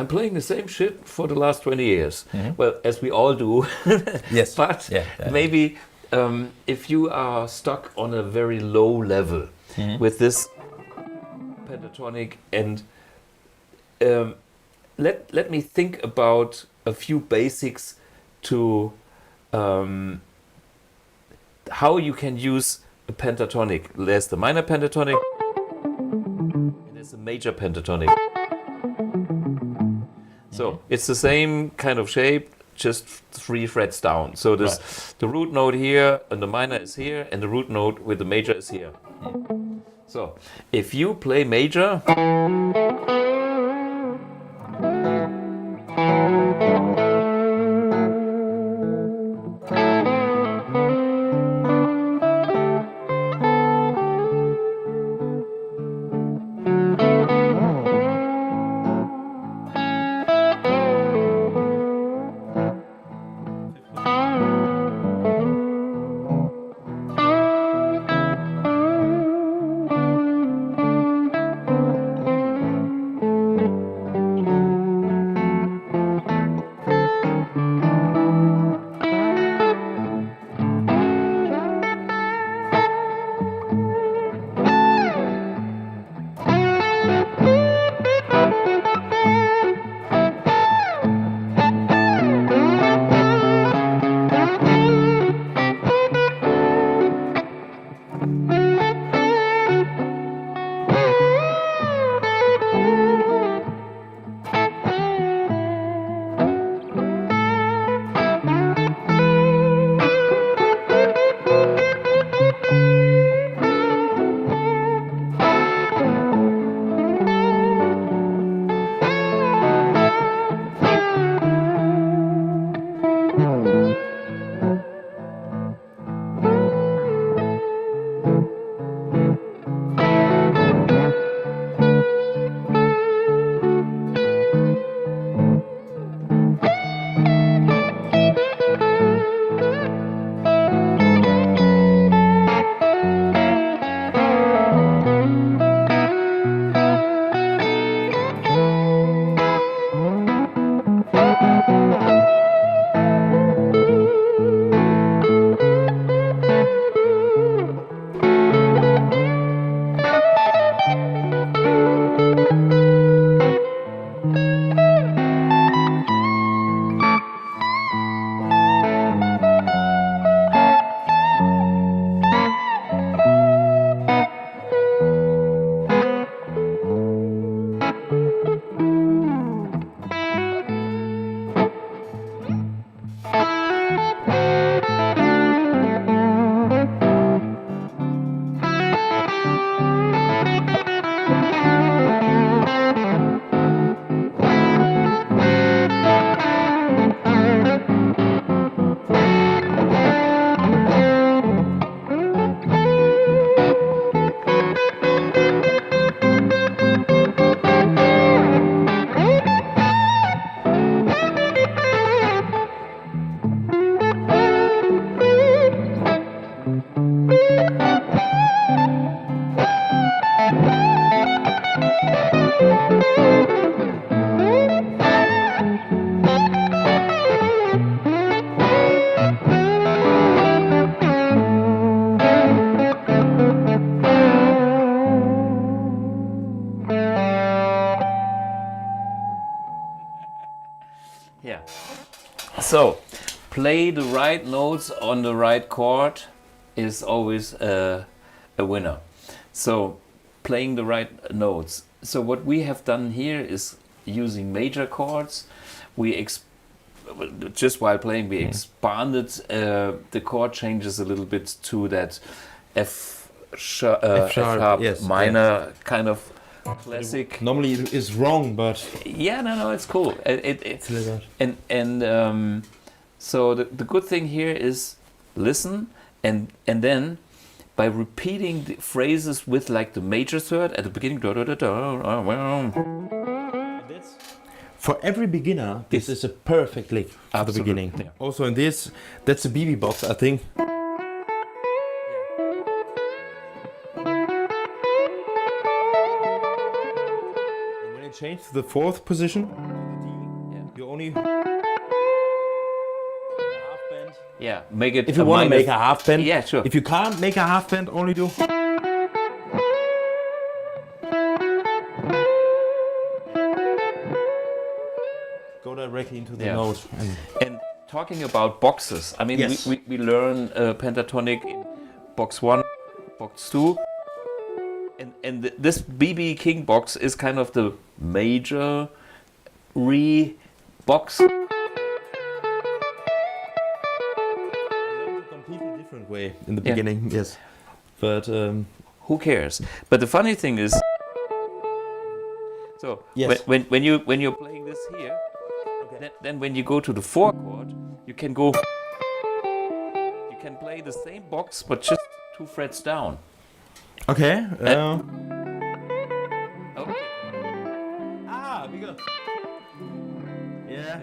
playing the same shit for the last 20 years. Well, as we all do. Yes. But maybe if you are stuck on a very low level with this pentatonic, and let me think about a few basics to how you can use a pentatonic. There's the minor pentatonic, and there's a major pentatonic. So it's the same kind of shape, just 3 frets down. So this the root note here, and the minor is here, and the root note with the major is here. So if you play major, So, play the right notes on the right chord is always a winner. So, playing the right notes. So what we have done here is using major chords. Just while playing, we expanded the chord changes a little bit to that F sharp yes, minor kind of classic. Normally it is wrong, but yeah, no, it's cool. It's so the good thing here is listen and then by repeating the phrases with like the major third at the beginning. For every beginner, this is a perfect lick at the beginning. Yeah. Also in this, that's a BB box, I think. And when you change to the fourth position, you only half bend. Yeah, make it. If you want to make a half bend, yeah, sure. If you can't make a half bend, only do. Go directly into the note. And talking about boxes, I mean, yes. we learn pentatonic in box 1, box 2, and this BB King box is kind of the major box. Completely different way in the beginning, yes. But who cares? But the funny thing is, so yes. when you're playing this here. Then when you go to the 4 chord, you can play the same box but just 2 frets down. Okay. Okay. We go. Yeah.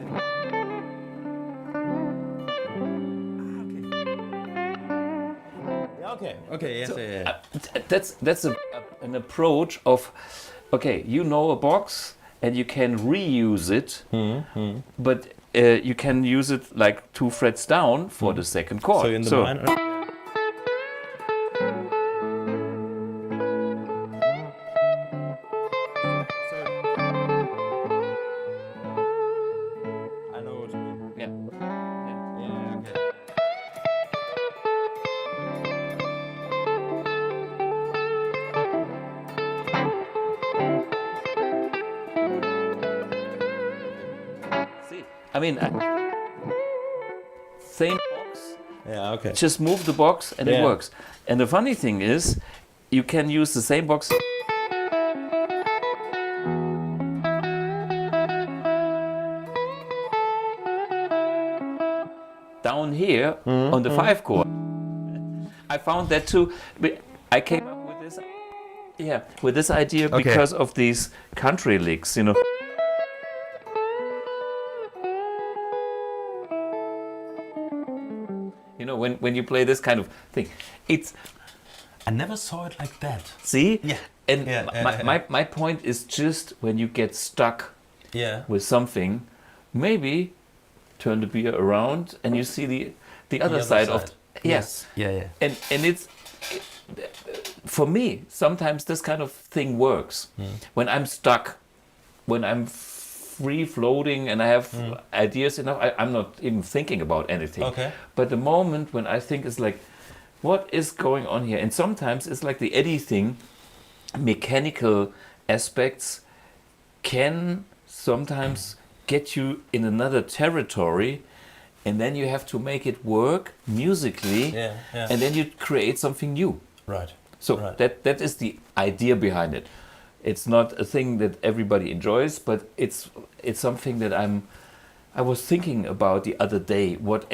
Okay. Okay. Yes. So, that's an approach of, okay, you know a box. And you can reuse it, but you can use it like 2 frets down for the second chord. So in the minor. I know what you mean. Yeah. Okay. I mean, same box. Yeah, okay. Just move the box and it works. And the funny thing is, you can use the same box down here on the 5 chord. I found that too. I came up with this, with this idea because of these country licks, you know. You know, when you play this kind of thing, I never saw it like that. See? Yeah. And my point is just when you get stuck with something, maybe turn the beer around and you see the other side of yes. Yeah. And for me, sometimes this kind of thing works. When I'm stuck, when I'm free floating and I have ideas enough, I'm not even thinking about anything. Okay. But the moment when I think is like, what is going on here? And sometimes it's like the Eddie thing, mechanical aspects can sometimes get you in another territory, and then you have to make it work musically, and then you create something new. Right. So that is the idea behind it. It's not a thing that everybody enjoys, but it's something that I was thinking about the other day. What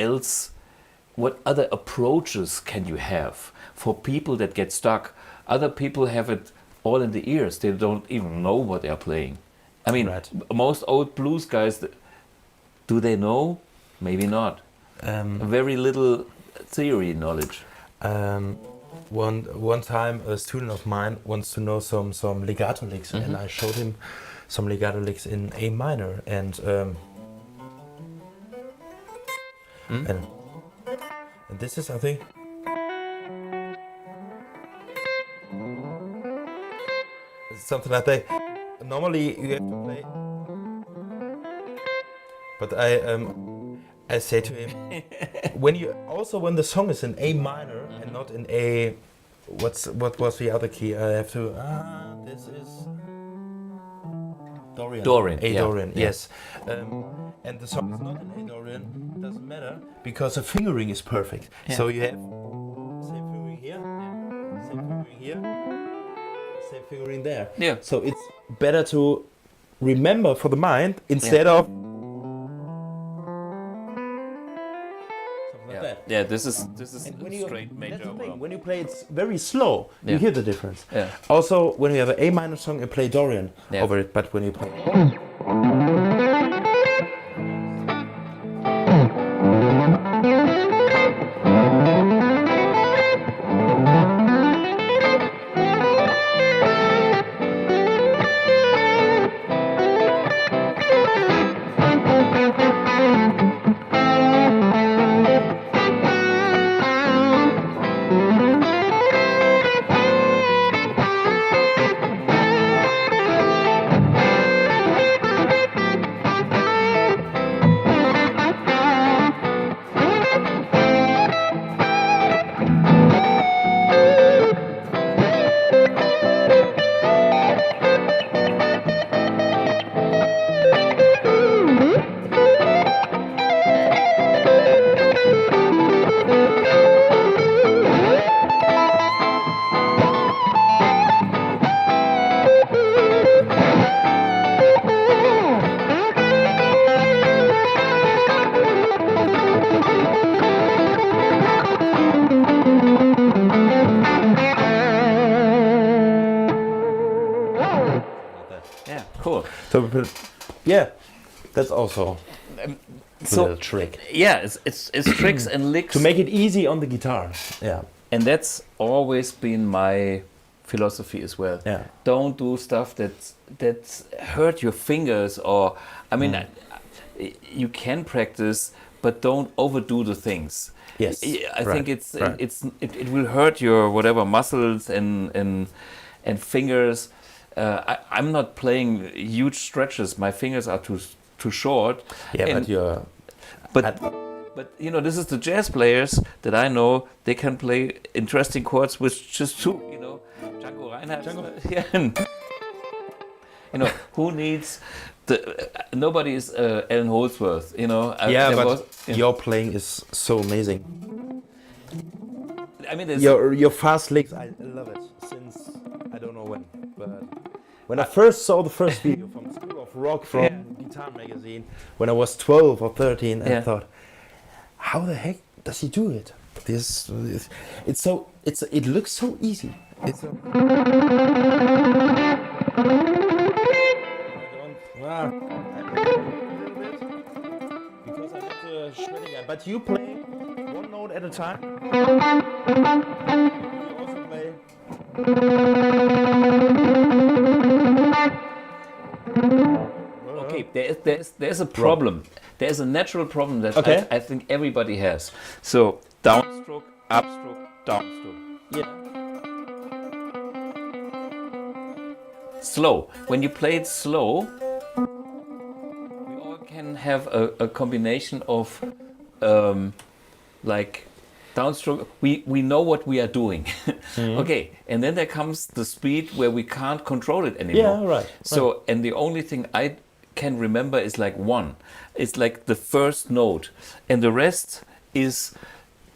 other approaches can you have for people that get stuck? Other people have it all in the ears. They don't even know what they're playing. I mean, most old blues guys, do they know? Maybe not. Very little theory knowledge. One time, a student of mine wants to know some legato licks, and I showed him some legato licks in A minor, and this is, I think, something like that. Normally you have to play, but I say to him, when the song is in A minor and not in A, what was the other key? I have to. This is Dorian. Dorian. Yes. And the song is not in A Dorian. Doesn't matter because the fingering is perfect. Yeah. So you have same fingering here, same fingering here, same fingering there. Yeah. So it's better to remember for the mind instead of. Yeah, this is straight major. That's the thing. When you play it very slow, you hear the difference. Yeah. Also, when you have an A minor song, you play Dorian over it. But when you play, So yeah, that's also a trick. Yeah, it's tricks and licks to make it easy on the guitar. Yeah, and that's always been my philosophy as well. Yeah, don't do stuff that hurt your fingers, or I mean, you can practice, but don't overdo the things. Yes, I think it will hurt your whatever muscles and fingers. I'm not playing huge stretches. My fingers are too short. Yeah, but you know, this is the jazz players that I know. They can play interesting chords with just two. You know, Django Reinhardt. Yeah. You know, who needs nobody is Alan Holdsworth. You know. Your playing is so amazing. I mean, your fast licks. I love it since I don't know when, but. When I first saw the first video from School of Rock from Guitar Magazine, when I was 12 or 13, I thought, how the heck does he do it? It looks so easy. Because I'm not a shredding guy, but you play one note at a time. You also play. Okay, there's a problem. There's a natural problem that I think everybody has. So downstroke, upstroke, downstroke. Yeah. Slow. When you play it slow, we all can have a combination of like downstroke. We know what we are doing. Okay, and then there comes the speed where we can't control it anymore. Yeah, right. So, and the only thing I can remember is like one. It's like the first note, and the rest is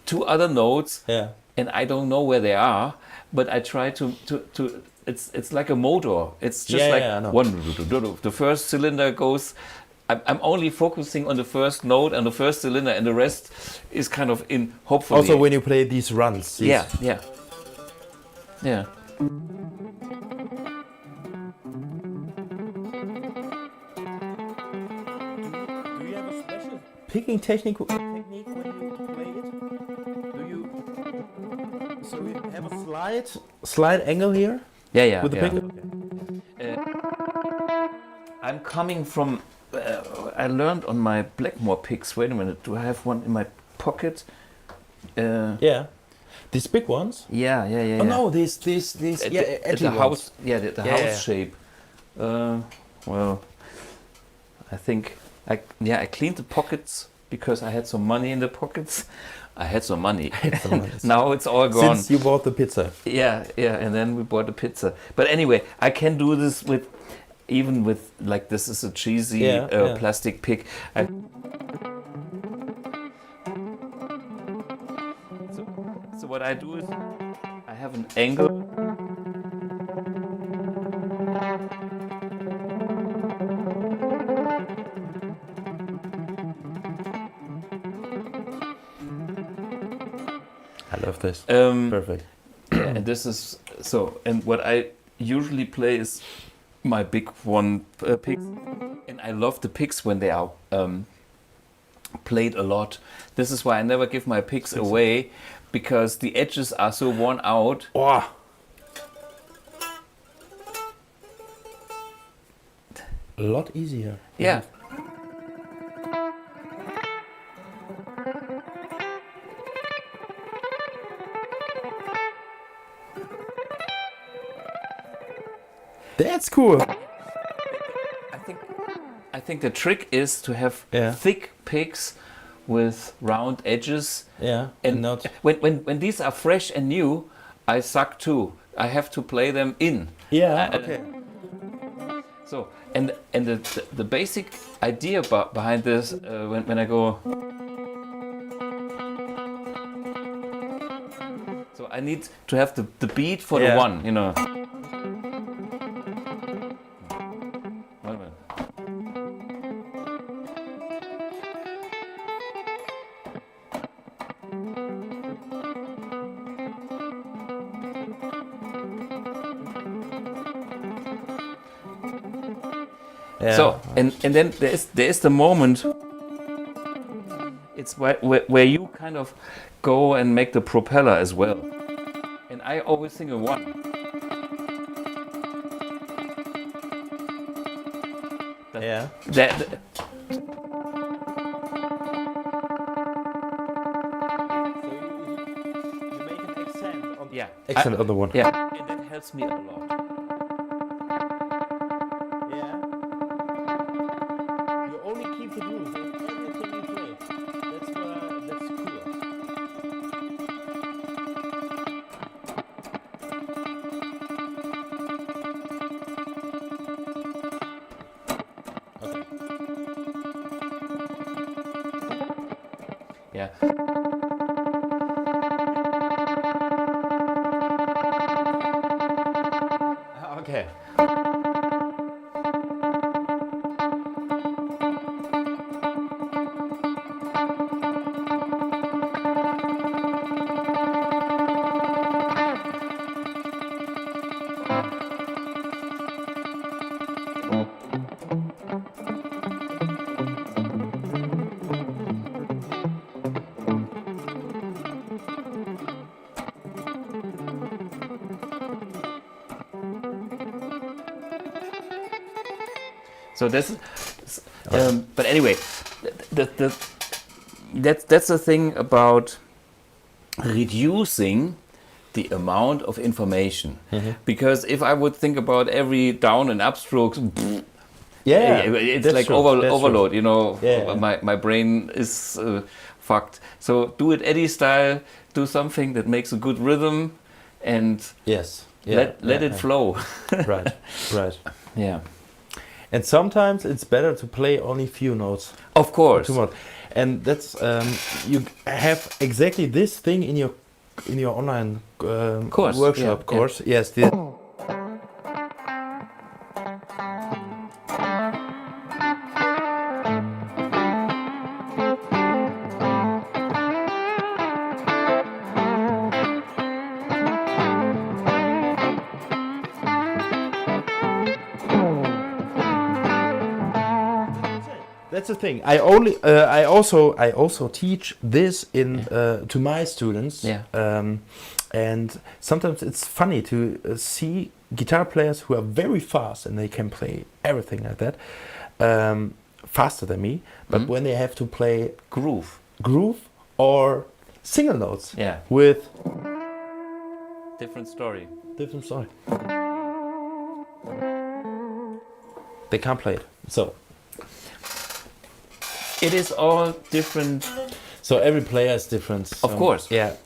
two other notes. Yeah. And I don't know where they are, but I try to. It's like a motor. It's just one. The first cylinder goes. I'm only focusing on the first note and the first cylinder, and the rest is kind of in. Hopefully. Also, when you play these runs. Yeah. Do you have a special picking technique when you play it? Do you? So you have a slide angle here. Yeah. With the pick. I'm coming from. I learned on my Blackmore picks. Wait a minute, do I have one in my pocket? Yeah, these big ones. Yeah. Oh no, these. The house. Yeah, the house shape. Well, I think I cleaned the pockets because I had some money in the pockets. I had some money. Now it's all gone. Since you bought the pizza. Yeah, and then we bought the pizza. But anyway, I can do this even with like this is a cheesy plastic pick. So what I do is I have an angle. I love this. Perfect. Yeah, and this is so. And what I usually play is my big one picks, and I love the picks when they are played a lot. This is why I never give my picks away, because the edges are so worn out. Oh. A lot easier. Yeah. That's cool. I think the trick is to have thick picks with round edges. Yeah. And not when these are fresh and new, I suck too. I have to play them in. Yeah. Okay. So and the basic idea behind this when I go. So I need to have the beat for the one, you know. Yeah. So and then there is the moment. It's where you kind of go and make the propeller as well, and I always sing a one. Yeah. Accent on the one. Yeah, and that helps me a lot. Yeah. You only keep the groove in everything you play. That's cool. Okay. Yeah. Okay. So this, but anyway, that's the thing about reducing the amount of information. Because if I would think about every down and up strokes, it's like overload. You know, my brain is fucked. So do it Eddie style. Do something that makes a good rhythm, and let it flow. Right. Yeah. And sometimes it's better to play only few notes. Of course. Too much. And that's you have exactly this thing in your online workshop course. Yes. That's the thing. I also teach this in to my students. And sometimes it's funny to see guitar players who are very fast and they can play everything like that, faster than me. But when they have to play groove or single notes, with different story, they can't play it. So. It is all different. So every player is different. Of course. Yeah.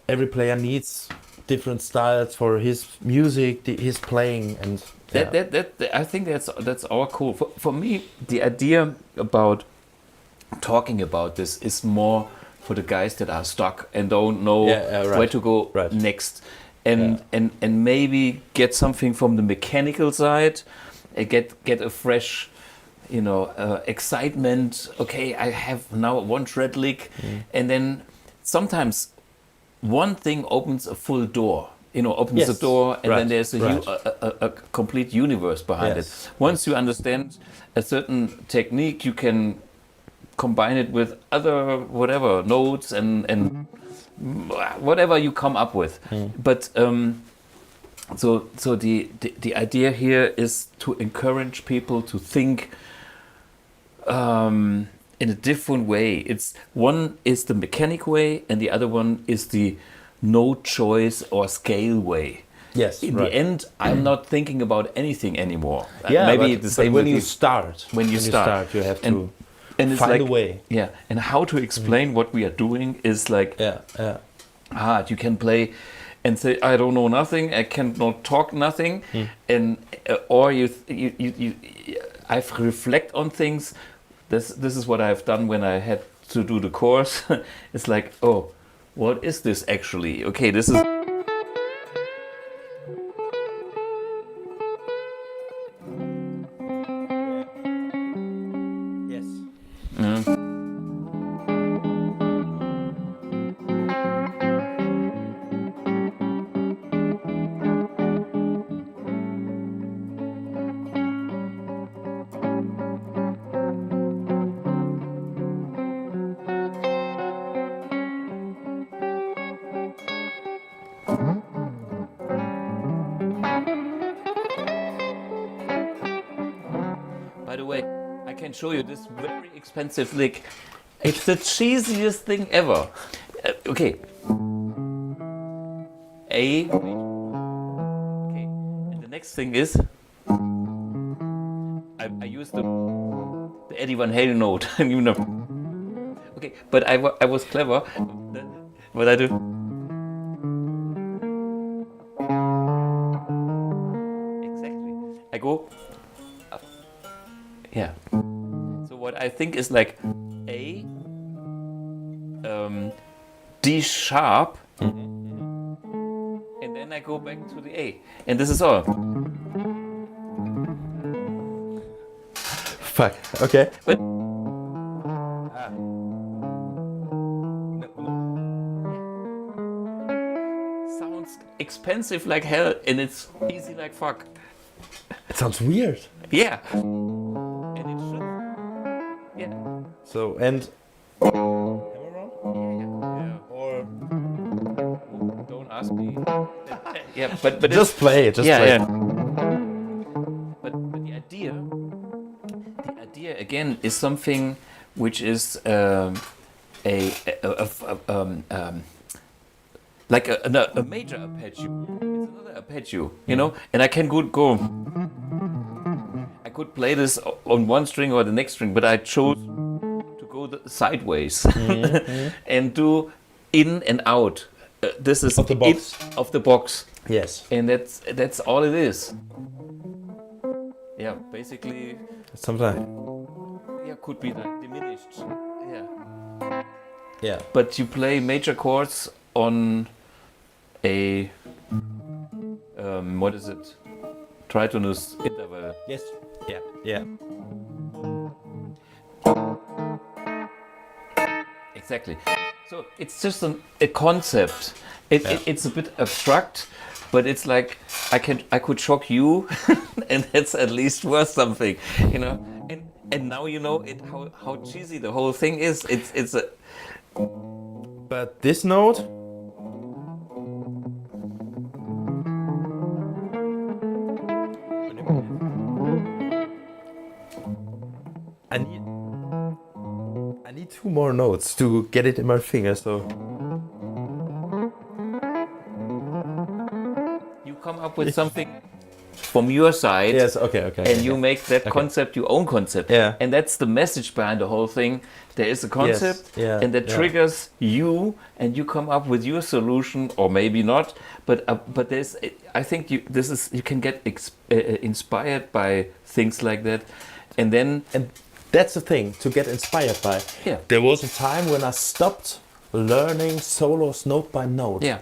Every player needs different styles for his music, his playing, and I think that's all cool. For me, the idea about talking about this is more for the guys that are stuck and don't know where to go next, and maybe get something from the mechanical side, get a fresh, excitement. Okay, I have now one tread lick, and then sometimes one thing opens a full door. Opens the door, and then there's a complete universe behind it. Once you understand a certain technique, you can combine it with other whatever notes and whatever you come up with. But so the idea here is to encourage people to think in a different way. One is the mechanic way, and the other one is the no choice or scale way. Yes. In the end, I'm not thinking about anything anymore. Yeah, maybe the same when you start. When you start, you have to it's find like, a way. Yeah, and how to explain what we are doing is like hard. You can play and say, I don't know nothing, I cannot talk nothing, and or I reflect on things. This is what I've done when I had to do the course. It's like, oh, what is this actually? Okay, this is. By the way, I can show you this very expensive lick. It's the cheesiest thing ever. Okay. A. Okay. And the next thing is, I use the Eddie Van Halen note. Okay, but I was clever. What I do? Exactly. I go. Yeah. So what I think is like A, D sharp, and then I go back to the A, and this is all. Fuck. Okay. But sounds expensive like hell, and it's easy like fuck. It sounds weird. Yeah. And it should. Yeah. So and. Or don't ask me. Yeah, but just play it. Just play. Yeah. But the idea again is something which is like a major arpeggio. It's another arpeggio, and I can go. I could play this on one string or the next string, but I chose to go sideways and do in and out. This is of the box. Of the box. Yes. And that's all it is. Yeah, basically. Sometimes. Yeah, could be like diminished. Yeah. Yeah. But you play major chords on a what is it? Tritonus interval. Yes. Yeah. Yeah. Exactly. So it's just a concept. It's a bit abstract, but it's like I could shock you, and that's at least worth something, And now you know how cheesy the whole thing is. It's a. But this note. I need two more notes to get it in my finger, so. You come up with something from your side. Yes, okay. And you make that concept your own concept. Yeah. And that's the message behind the whole thing. There is a concept, and that triggers you, and you come up with your solution, or maybe not. But there's, I think you can get inspired by things like that, and that's the thing to get inspired by. Yeah. There was a time when I stopped learning solos note by note. Yeah.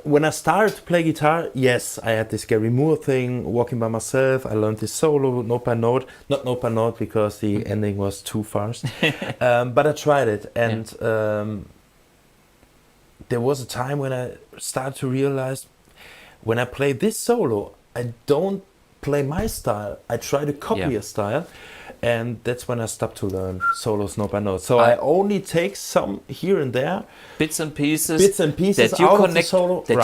When I started to play guitar, yes, I had this Gary Moore thing, walking by myself. I learned this solo note by note, not note by note because the ending was too fast. But I tried it, and there was a time when I started to realize when I play this solo, I don't play my style. I try to copy a style. And that's when I stopped to learn solos note by note. So I only take some here and there, bits and pieces that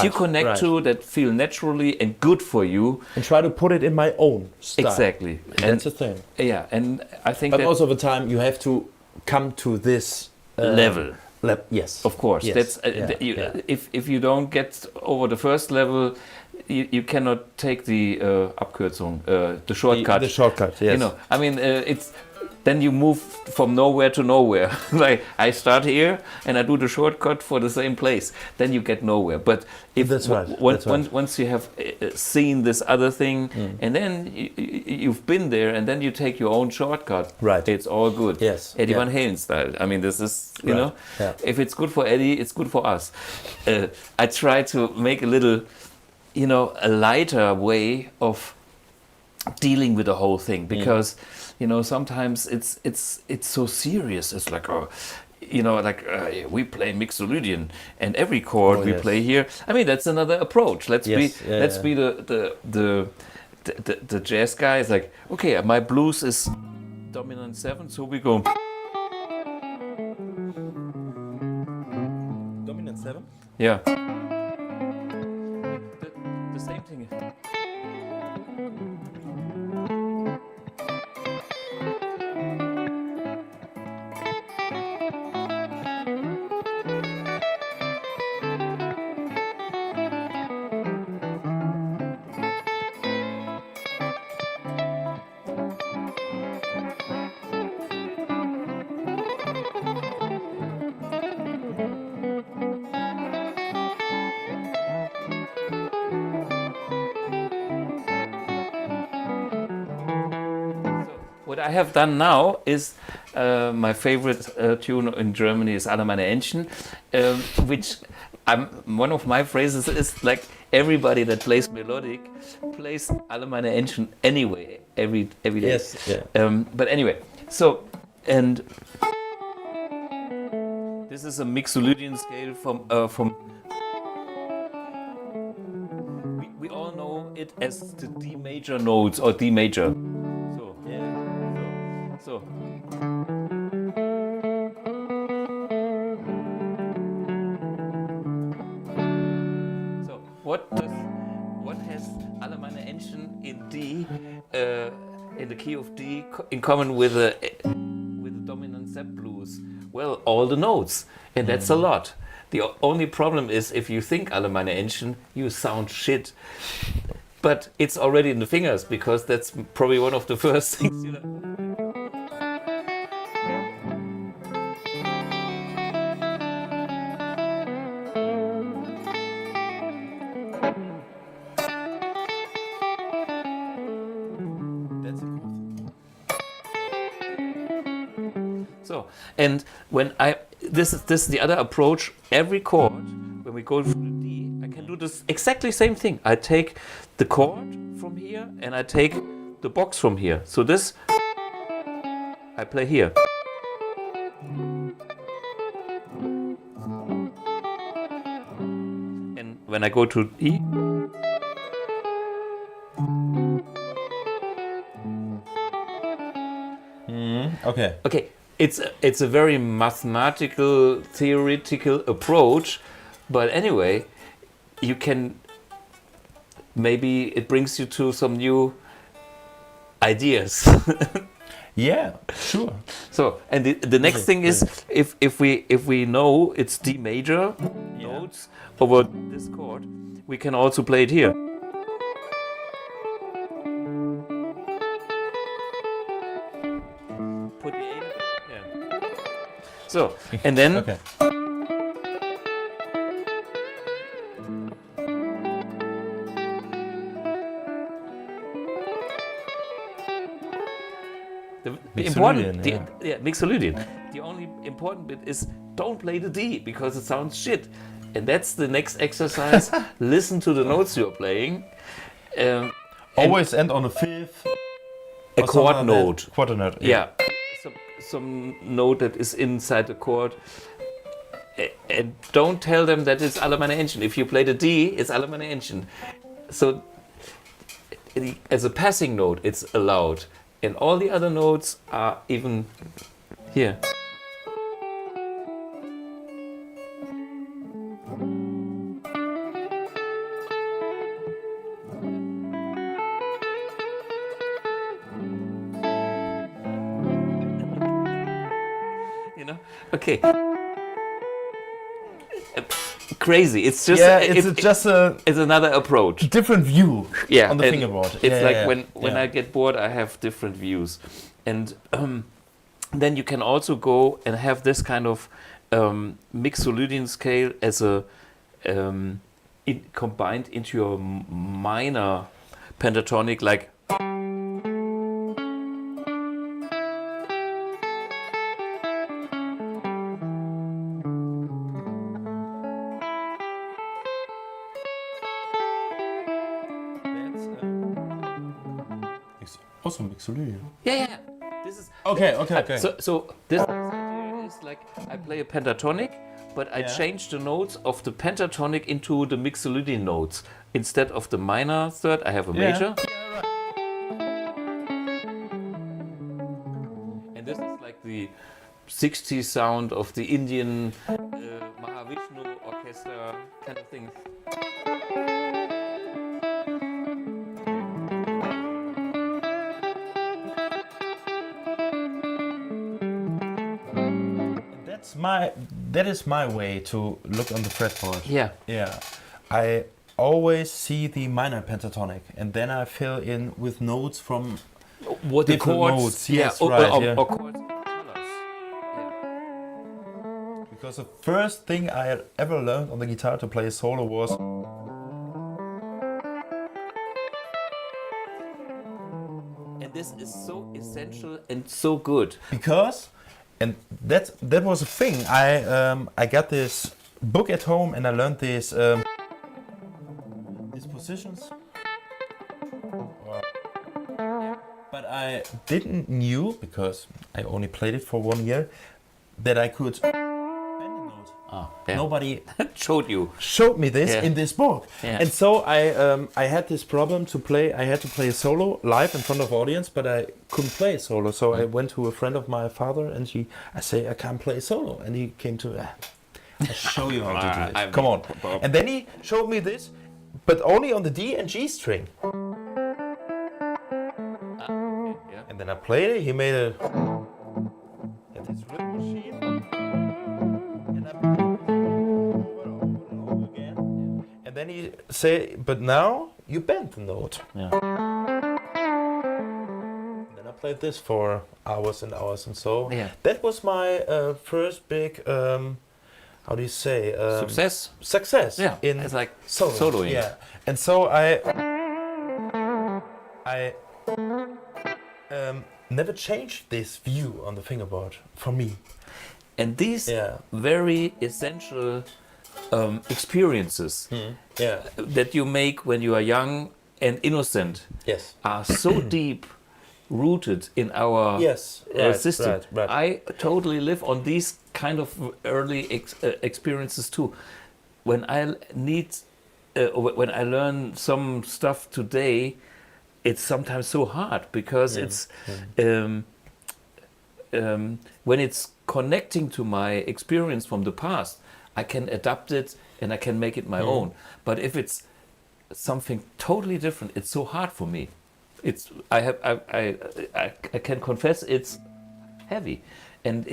you connect to, that feel naturally and good for you, and try to put it in my own style. Exactly, and that's the thing. Yeah, and I think. But most of the time, you have to come to this level. Yes, of course. Yes. That's if you don't get over the first level, you cannot take the Abkürzung, the shortcut. The shortcut, yes. You know, I mean, it's then you move from nowhere to nowhere. Like I start here and I do the shortcut for the same place, then you get nowhere. But if once you have seen this other thing, and then you've been there, and then you take your own shortcut, right? It's all good. Yes, Eddie Van Halen style. I mean, this is you know, if it's good for Eddie, it's good for us. I try to make a little, you know, a lighter way of dealing with the whole thing, because you know, sometimes it's so serious. It's like, you know, like we play Mixolydian, and every chord we play here. I mean, that's another approach. Let's be the jazz guy. Is like, okay, my blues is dominant 7, so we go dominant 7. Yeah. The same thing. What I have done now is my favorite tune in Germany is Alle meine Entchen, which one of my phrases is like everybody that plays melodic plays Alle meine Entchen anyway every day. Yes, yeah. But anyway, so and this is a Mixolydian scale from. We all know it as the D major notes or D major. So. What has Alle meine Entchen in D, in the key of D, in common with the dominant Sepp blues? Well, all the notes, and that's a lot. The only problem is if you think Alle meine Entchen, you sound shit. But it's already in the fingers, because that's probably one of the first things you know. So, and when this is the other approach. Every chord, when we go through the D, I can do this exactly same thing. I take the chord from here and I take the box from here. So this I play here. And when I go to E, Okay. Okay. It's a very mathematical, theoretical approach, but anyway, you can maybe it brings you to some new ideas. Yeah, sure. So, and the next thing is if we know it's D major notes over this chord, we can also play it here. So, and then Okay. the important, Mixolydian. The only important bit is don't play the D because it sounds shit. And that's the next exercise. Listen to the notes you're playing. Always end on a fifth. A chord note. Quarter note. Yeah. Some note that is inside the chord. And don't tell them that it's alle meine Entchen. If you play the D, it's alle meine Entchen. So as a passing note, it's allowed. And all the other notes are even here. You know? Okay. Crazy. It's just it's another approach. Different view on the and fingerboard. It's like when I get bored, I have different views, and then you can also go and have this kind of Mixolydian scale as a combined into your minor pentatonic, like. Also Mixolydian. Yeah. This is Okay. So this is like I play a pentatonic, but I change the notes of the pentatonic into the Mixolydian notes. Instead of the minor third, I have a major. And this is like the 60s sound of the Indian Mahavishnu orchestra kind of thing. That is my way to look on the fretboard. Yeah. I always see the minor pentatonic, and then I fill in with notes from what the chords. Notes. Yes, or Because chords colors. Because the first thing I had ever learned on the guitar to play a solo was. And this is so essential and so good. Because. And that was a thing. I got this book at home and I learned these positions. But I didn't knew, because I only played it for 1 year, that I could bend the note. Nobody showed me this in this book. And so I had this problem to play. I had to play a solo live in front of audience, but I couldn't play a solo. So I went to a friend of my father, and I say I can't play a solo, and he came to I'll show you how to do this. Come on. And then he showed me this, but only on the D and G string. And then I played it. He made a this rhythm machine. And I played it over and over again. And then he say, but now you bend the note. And then I played this for hours and hours, and so that was my first big how do you say success in it's like soloing. And so I never changed this view on the fingerboard for me. And these very essential experiences that you make when you are young and innocent are so deep rooted in our system. Right. I totally live on these kind of early experiences too. When I when I learn some stuff today, it's sometimes so hard because it's when it's connecting to my experience from the past, I can adapt it and I can make it my own. But if it's something totally different, it's so hard for me. I can confess it's heavy, and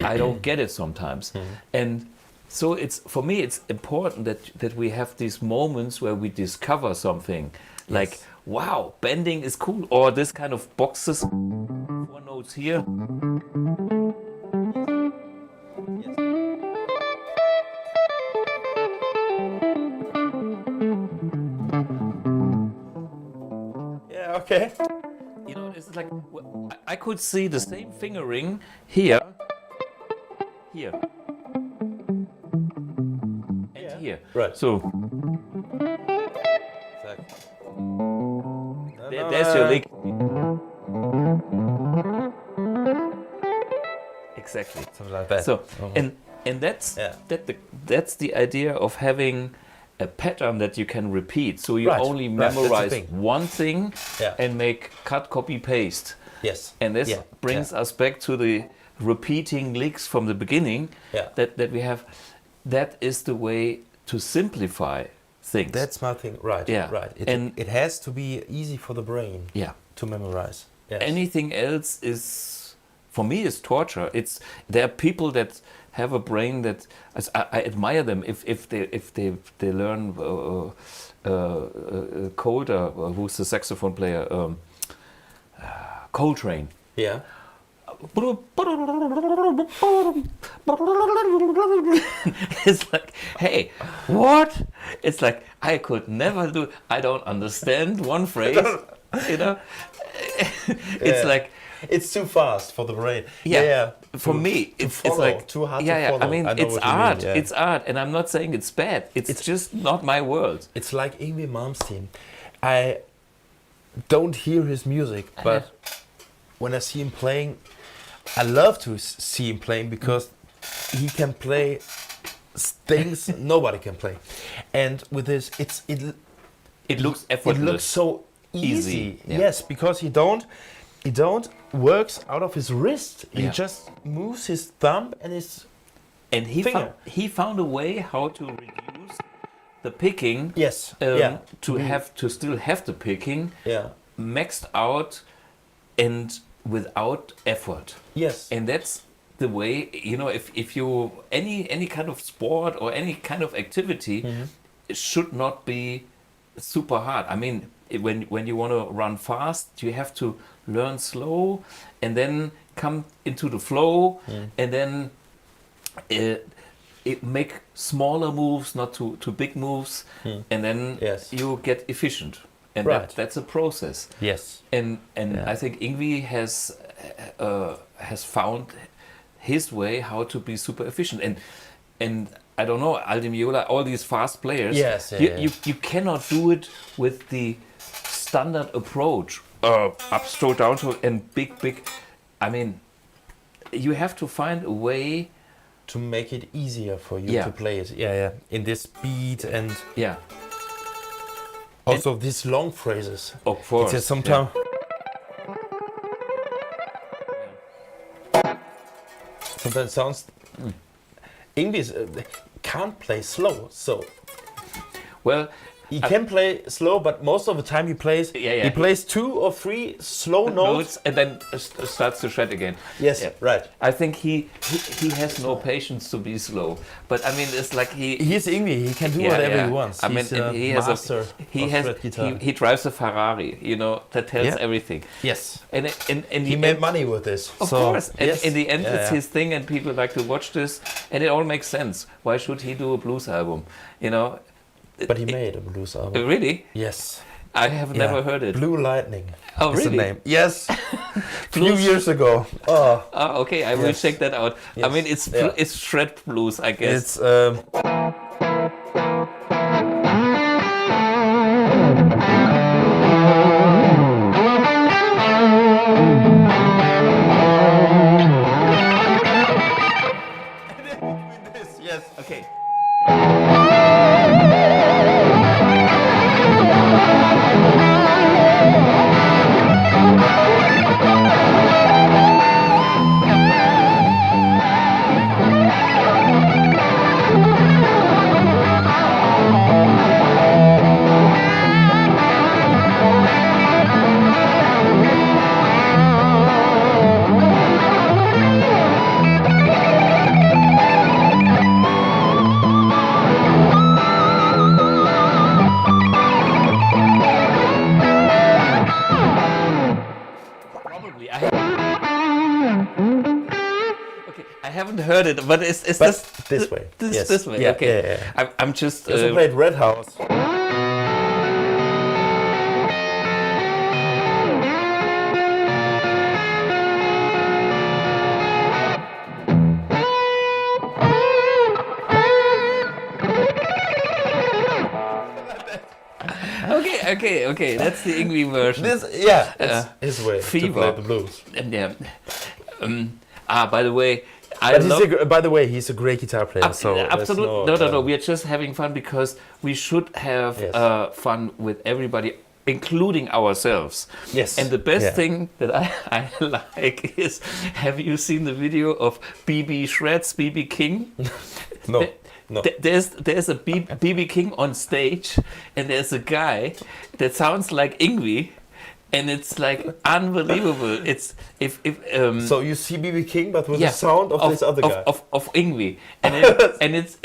I don't get it sometimes. And so for me it's important that we have these moments where we discover something like, wow, bending is cool, or this kind of boxes, 4 notes here. Yeah, okay. You know, it's like I could see the same fingering here, and here. Right. So Exactly. there's your lick. Exactly. Something like that. So and that's the idea of having a pattern that you can repeat. So you only memorize one thing and make cut, copy, paste. Yes. And this brings us back to the repeating licks from the beginning that we have. That is the way to simplify things. That's my thing. Right. Yeah. Right. It has to be easy for the brain to memorize. Yes. Anything else is, for me, is torture. There are people that have a brain that I admire them if they learn Colder, who's the saxophone player, Coltrane. Yeah. It's like, hey, what? It's like I could never do. I don't understand one phrase. You know, it's like. It's too fast for the brain. For me, it's like too hard to follow. I mean, it's art. It's art, and I'm not saying it's bad. It's just not my world. It's like Yngwie Malmsteen. I don't hear his music, but when I see him playing, I love to see him playing because he can play things nobody can play, and with this, it looks effortless. It looks so easy. Yeah. Yes, because he don't works out of his wrist. He just moves his thumb and his finger. He found a way how to reduce the picking. Yes. To still have the picking. Yeah. Maxed out and without effort. Yes. And that's the way, you know, if you any kind of sport or any kind of activity, it should not be super hard. I mean, when you want to run fast, you have to learn slow and then come into the flow and then make smaller moves, not too big moves, and then you get efficient. And that's a process. Yes. And I think Yngwie has found his way how to be super efficient. And I don't know, Aldimiola, all these fast players. Yes. You cannot do it with the standard approach. Up stroke, down stroke, and big. I mean, you have to find a way to make it easier for you to play it. Yeah. In this beat and also these long phrases. Of course. It's sometimes. Sometimes sounds. Yngwie can't play slow, so. Well. He can play slow, but most of the time he plays. He plays 2 or 3 slow notes and then starts to shred again. Yes, right. I think he has no patience to be slow. But I mean, it's like he's Yngwie. He can do whatever he wants. I mean, he has he drives a Ferrari. You know, that tells everything. Yes. And he made money with this. Of course. And in the end, it's his thing, and people like to watch this, and it all makes sense. Why should he do a blues album? You know. But he made a blues album. Really? Yes. I have never heard it. Blue Lightning. Oh, really? Is the name. Yes. Few years ago. Oh, okay. I will check that out. Yes. I mean, it's shred blues, I guess. It's Yes. Okay. Heard it, but is this way? This way. Okay. Yeah. I'm just. You also played Red House. Okay, that's the Yngwie version. It's his way to play the blues. Yeah. By the way, he's a great guitar player. Absolutely. No. We are just having fun because we should have fun with everybody, including ourselves. Yes. And the best thing that I like is, have you seen the video of BB King? No. There's a BB King on stage, and there's a guy that sounds like Yngwie, and it's like unbelievable. It's so you see BB King, but with the sound of this other guy of Yngwie, and it's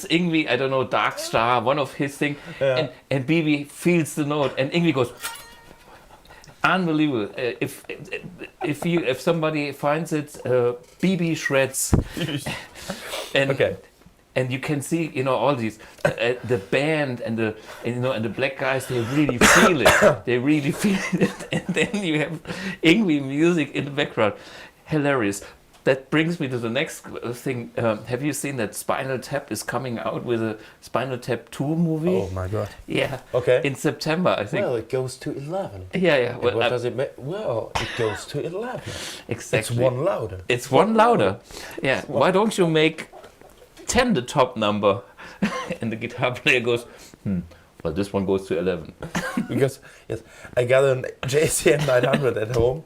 Yngwie. I don't know, Dark Star, one of his thing, and BB feels the note, and Yngwie goes. Unbelievable. If somebody finds it, BB shreds, and you can see, all these, the band and the black guys, they really feel it. They really feel it. And then you have Yngwie music in the background. Hilarious. That brings me to the next thing. Have you seen that Spinal Tap is coming out with a Spinal Tap 2 movie? Oh my god. Yeah. Okay. In September, I think. Well, it goes to 11. Yeah. Well, what does it make? Well, it goes to 11. Exactly. It's one louder. It's one louder. Yeah. Why don't you make 10 the top number? And the guitar player goes, well, this one goes to 11. Because, I got an JCM 900 at home.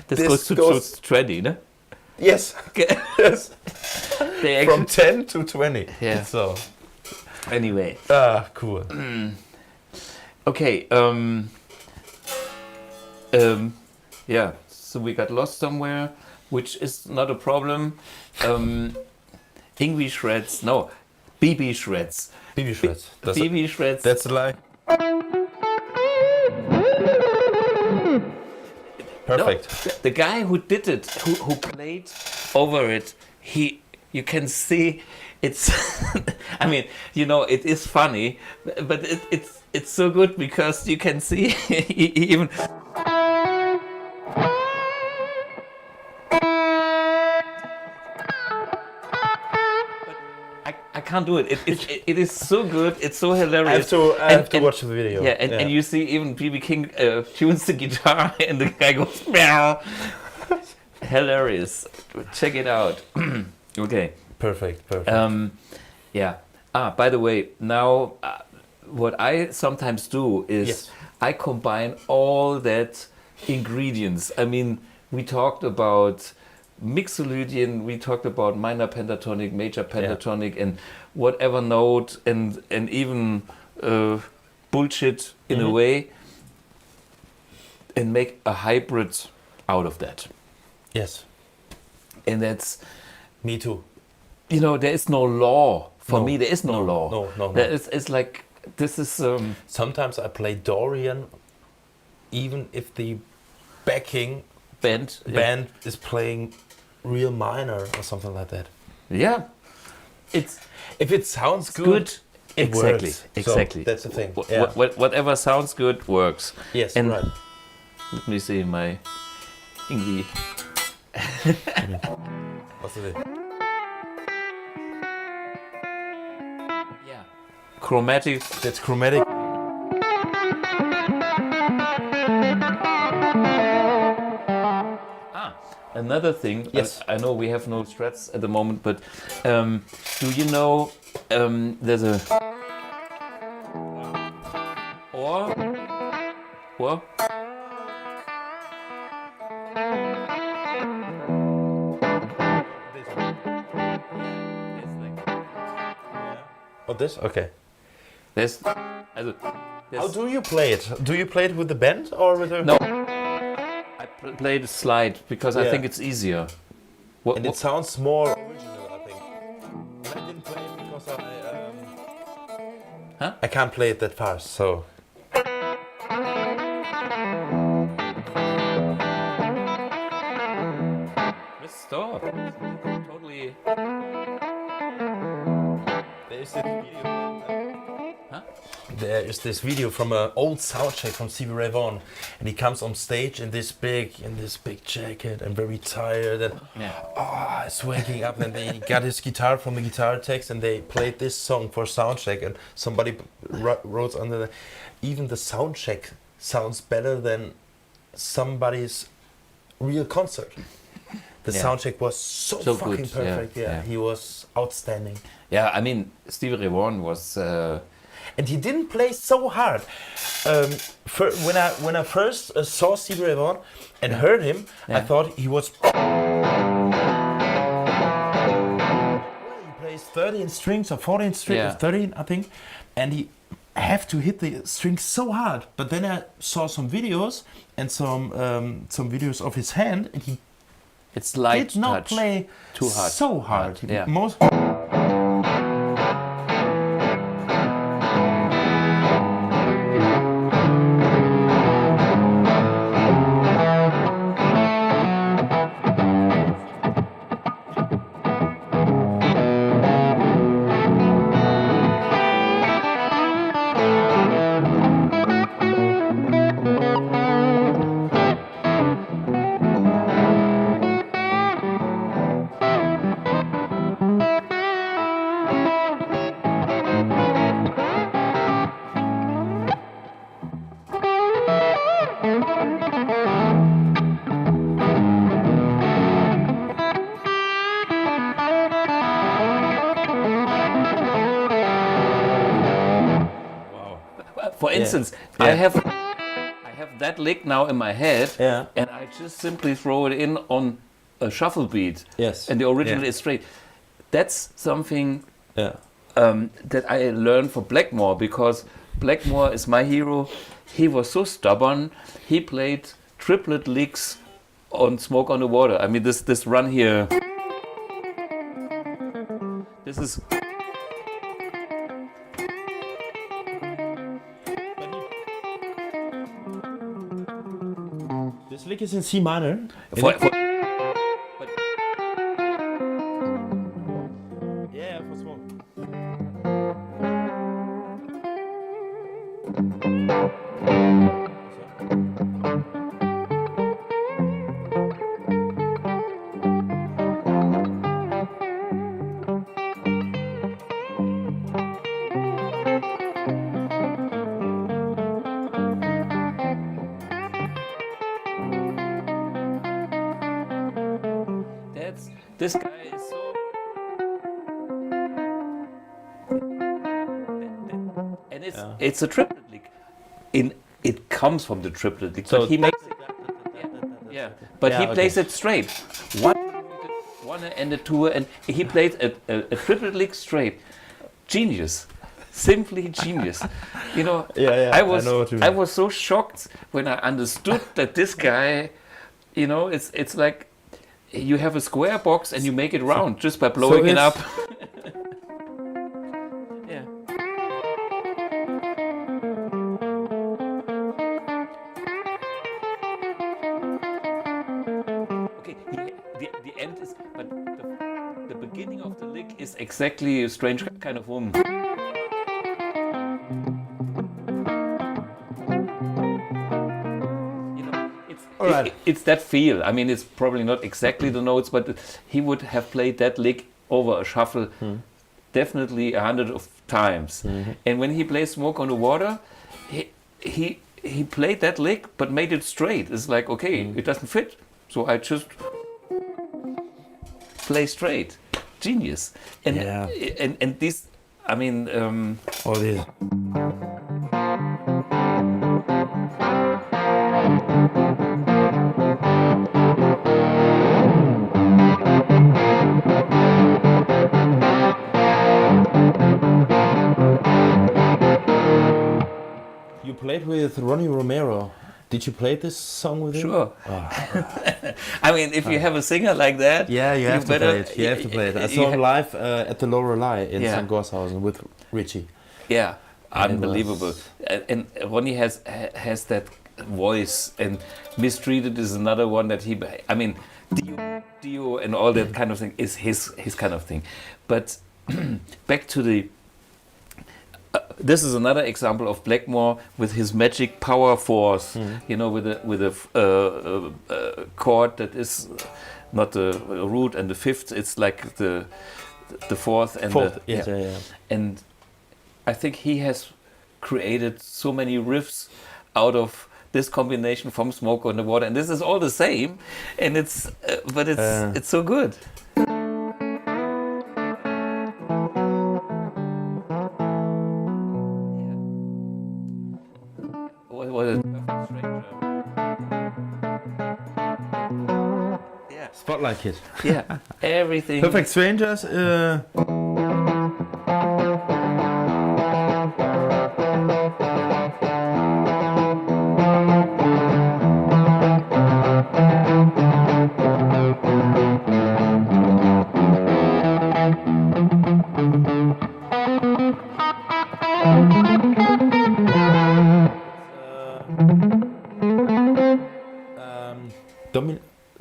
This goes to 20, no? Yes. Yes. From 10 to 20. Yeah. So. Anyway. Cool. Okay. Yeah. So we got lost somewhere, which is not a problem. Yngwie shreds. No. BB shreds. BB shreds. BB shreds. That's a lie. Perfect. No, the guy who did it, who played over it, you can see it's. I mean, it is funny, but it's so good because you can see he even. I can't do it. It is so good. It's so hilarious. I have to watch the video. Yeah, and you see even BB King tunes the guitar, and the guy goes meow. Hilarious. Check it out. Okay. Perfect. Yeah. By the way, now what I sometimes do is I combine all that ingredients. I mean, we talked about Mixolydian, we talked about minor pentatonic, major pentatonic, and whatever note, and even bullshit in a way, and make a hybrid out of that. Yes. And that's... Me too. There is no law. For me, there is no law. No. It's like, this is... Sometimes I play Dorian, even if the backing band is playing real minor or something like that. Yeah. If it sounds good, it works. Exactly. So that's the thing. Whatever sounds good works. Yes, and right. Let me see my Yngwie. What's it? Yeah. Chromatic. That's chromatic. Another thing, I know we have no strats at the moment, but do you know there's a or this? Okay. How do you play it? Do you play it with the band or with the... No. I play the slide because I think it's easier. And it sounds more original, I think. And I didn't play it because I can't play it that fast, so... Stop. Totally... There's the video. there is this video from an old soundcheck from Stevie Ray Vaughan, and he comes on stage in this big jacket and very tired, and it's waking up, and he got his guitar from the guitar techs, and they played this song for soundcheck, and somebody wrote under the, even the soundcheck sounds better than somebody's real concert. The soundcheck was so fucking good. Perfect. Yeah, he was outstanding. Yeah, I mean, Stevie Ray Vaughan was... and he didn't play so hard. When I first saw Stevie Ray Vaughan and heard him, I thought he was... He plays 13 strings or 14 strings, 13 I think, and he have to hit the strings so hard. But then I saw some videos and some videos of his hand, and he It's light did not touch. play Too hard. so hard. Yeah. Most For instance, I have that lick now in my head, and I just simply throw it in on a shuffle beat. Yes. And the original is straight. That's something that I learned from Blackmore, because Blackmore is my hero. He was so stubborn. He played triplet licks on Smoke on the Water. I mean, this run here. This is. this lick is in C minor. But Yeah, for Smoke. this guy is so. And it's a triplet lick. It comes from the triplet lick, so but he makes it. But he plays it straight. One and a two, and he played a triplet lick straight. Genius. Simply genius. You know, I was so shocked when I understood that this guy, you know, it's like you have a square box and you make it round just by blowing it up. Yeah. Okay, the end is, but the beginning of the lick is exactly a strange kind of woman. It's that feel. I mean, it's probably not exactly the notes, but he would have played that lick over a shuffle definitely 100 of times. Mm-hmm. And when he plays Smoke on the Water, he played that lick but made it straight. It's like, okay, it doesn't fit, so I just play straight. Genius. And and this, I mean, all these. You played with Ronnie Romero. Did you play this song with him? Sure. Oh. I mean, if you have a singer like that, you have to play it. You have to play it. I saw him live at the Lorelei in St. Gorshausen with Ritchie. Yeah, unbelievable. And Ronnie has that voice, and Mistreated is another one that he. I mean, Dio and all that kind of thing is his kind of thing. But back to the this is another example of Blackmore with his magic power force. You know, with a chord that is not the root and the fifth. It's like the fourth and and I think he has created so many riffs out of this combination from Smoke on the Water, and this is all the same, and it's but it's so good. What a perfect stranger. Yeah. Spotlight Kid. Yeah, everything. Perfect Strangers.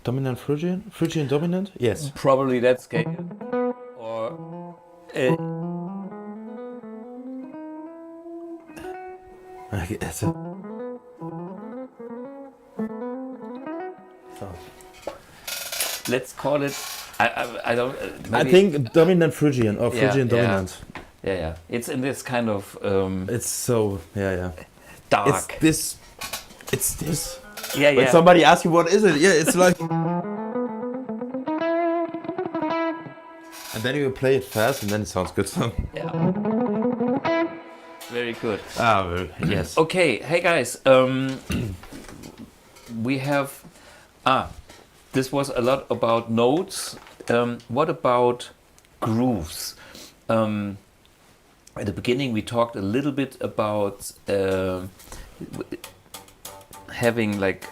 Dominant Phrygian dominant? Yes. Probably that scale. Or let's call it. I don't. I think dominant Phrygian or Phrygian dominant. Yeah. It's in this kind of. It's so dark. It's this. Yeah. When somebody asks you what is it, it's like. And then you play it fast, and then it sounds good. Yeah. Very good. Yes. Okay, hey guys, we have. This was a lot about notes. What about grooves? At the beginning, we talked a little bit about having like.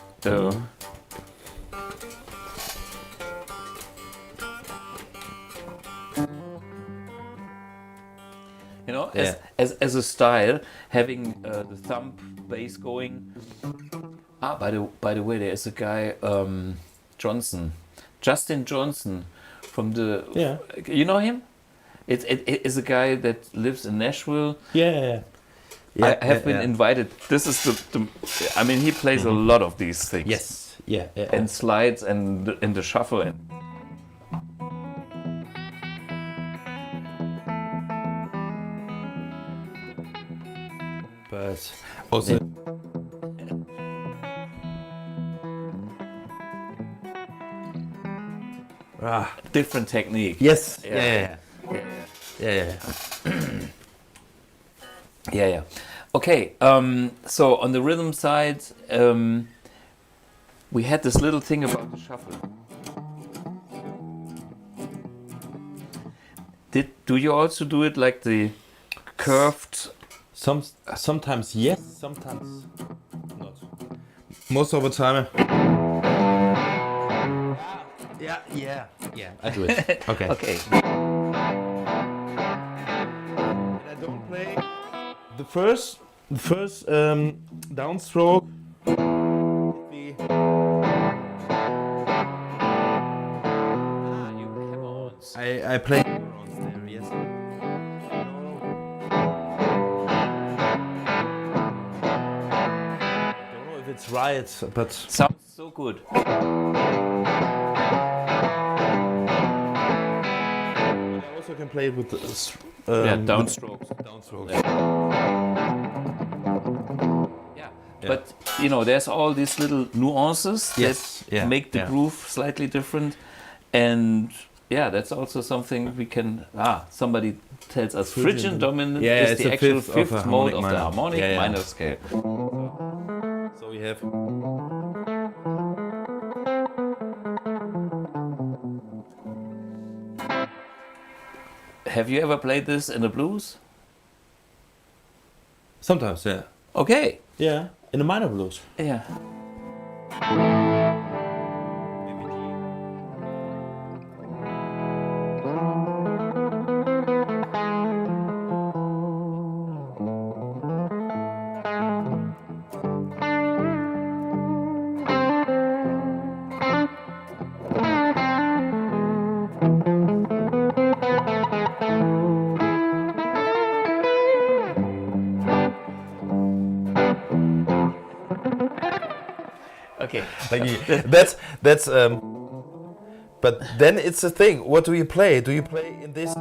You know, as a style, having the thumb bass going. By the way, there is a guy, Justin Johnson, from the. Yeah. You know him? It is a guy that lives in Nashville. Yeah. I have been invited. This is the. I mean, he plays a lot of these things. Yes. Yeah. And slides and in the shuffle and. But also. Different technique. Yes. Yeah. Yeah. Okay. So on the rhythm side, we had this little thing about the shuffle. Do you also do it like the curved? Sometimes yes, sometimes not. Most of the time. Yeah. I do it. Okay. Okay. And I don't play the first downstroke. You hammer-ons. I play hammer-ons there. Yes. It's right, but Sounds so good. I also can play it with Downstrokes. Yeah. But you know, there's all these little nuances that make the groove slightly different, and that's also something we can. Somebody tells us Phrygian dominant is the actual fifth mode of the harmonic minor scale. So we have. Have you ever played this in the blues? Sometimes, yeah. Okay. Yeah, in the minor blues. Yeah. Okay. That's but then it's a thing. What do you play? Do you play in this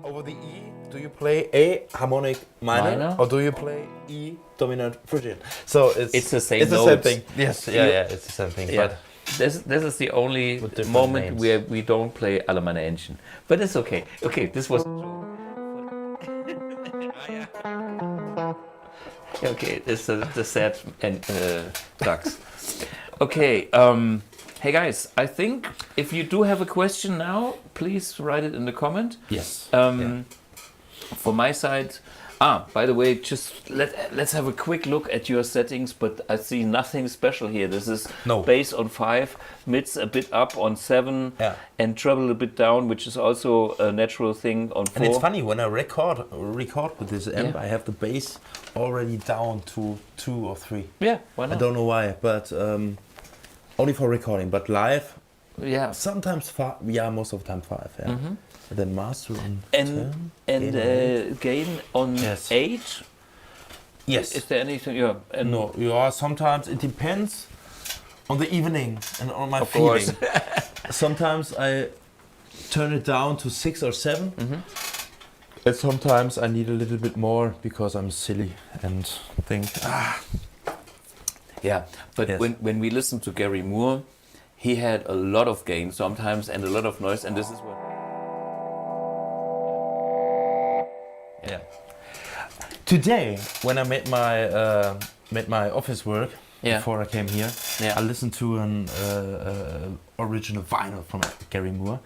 over the E? Do you play A harmonic minor? Or do you play E dominant Phrygian? So it's the same. It's the same thing. Yes. Yeah. It's the same thing. Yeah. But this is the only moment where we don't play Alle meine Entchen. But it's okay. Okay, this was. Okay, this is the sad and ducks. Okay, hey guys, I think if you do have a question now, please write it in the comment. Yes. For my side, by the way, just let's have a quick look at your settings. But I see nothing special here. This is bass on 5, mids a bit up on 7, and treble a bit down, which is also a natural thing on 4. And it's funny when I record with this amp, I have the bass already down to 2 or 3. Yeah, why not? I don't know why, but only for recording. But live, sometimes 5. Yeah, most of the time 5. Yeah. Mm-hmm. And then master on 10, and gain on 8. Yes. Is there anything? No. Sometimes it depends on the evening and on my feeling. Sometimes I turn it down to 6 or 7. Mm-hmm. And sometimes I need a little bit more because I'm silly and think. Yeah, but when we listen to Gary Moore, he had a lot of gain sometimes and a lot of noise, and this is what. Yeah. Today, when I made my office work before I came here, I listened to an original vinyl from Gary Moore,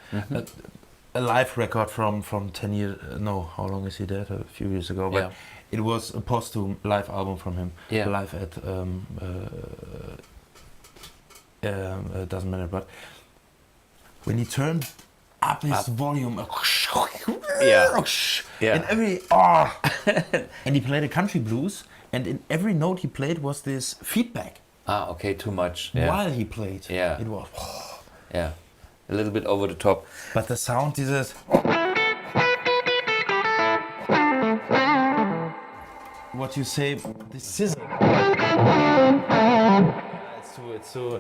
a live record from 10 years. No, how long is he dead? A few years ago. But it was a posthum live album from him, live at doesn't matter. But when he turned up his volume, in every and he played a country blues, and in every note he played was this feedback. Okay, too much. While he played, it was a little bit over the top. But the sound is what you say, the sizzle.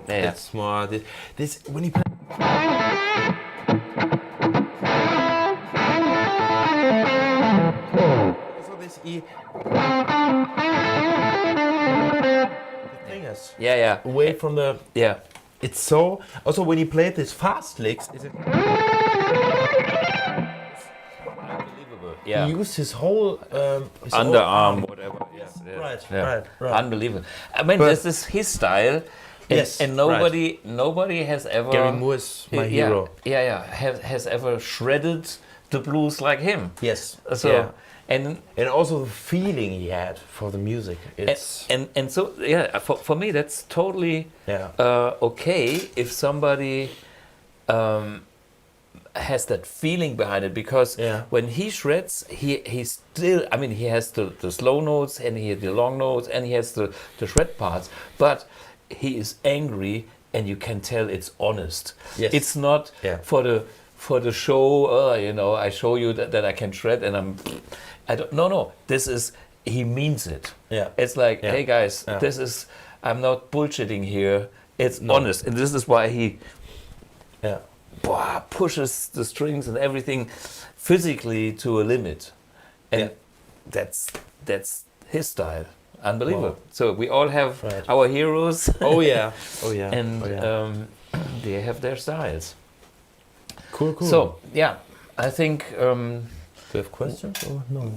It's more this when he plays. The thing is, away from the It's so. Also, when he played these fast licks, is it unbelievable? Yeah, he used his whole underarm, whatever. Right. Unbelievable. I mean, this is his style. And nobody has ever. Gary Moore is my hero. Has ever shredded the blues like him. Yes. So. And also the feeling he had for the music. It's and so for me that's totally okay if somebody has that feeling behind it, because when he shreds, he still, I mean, he has the slow notes and he has the long notes and he has the shred parts, but he is angry and you can tell it's honest. Yes. It's not for the show. I show you that I can shred and No. This is, he means it. Yeah. It's like, hey guys, this is, I'm not bullshitting here. It's honest, and this is why he pushes the strings and everything physically to a limit, and that's his style. Unbelievable. Wow. So we all have our heroes. And they have their styles. Cool. So I think. Do you have questions or no?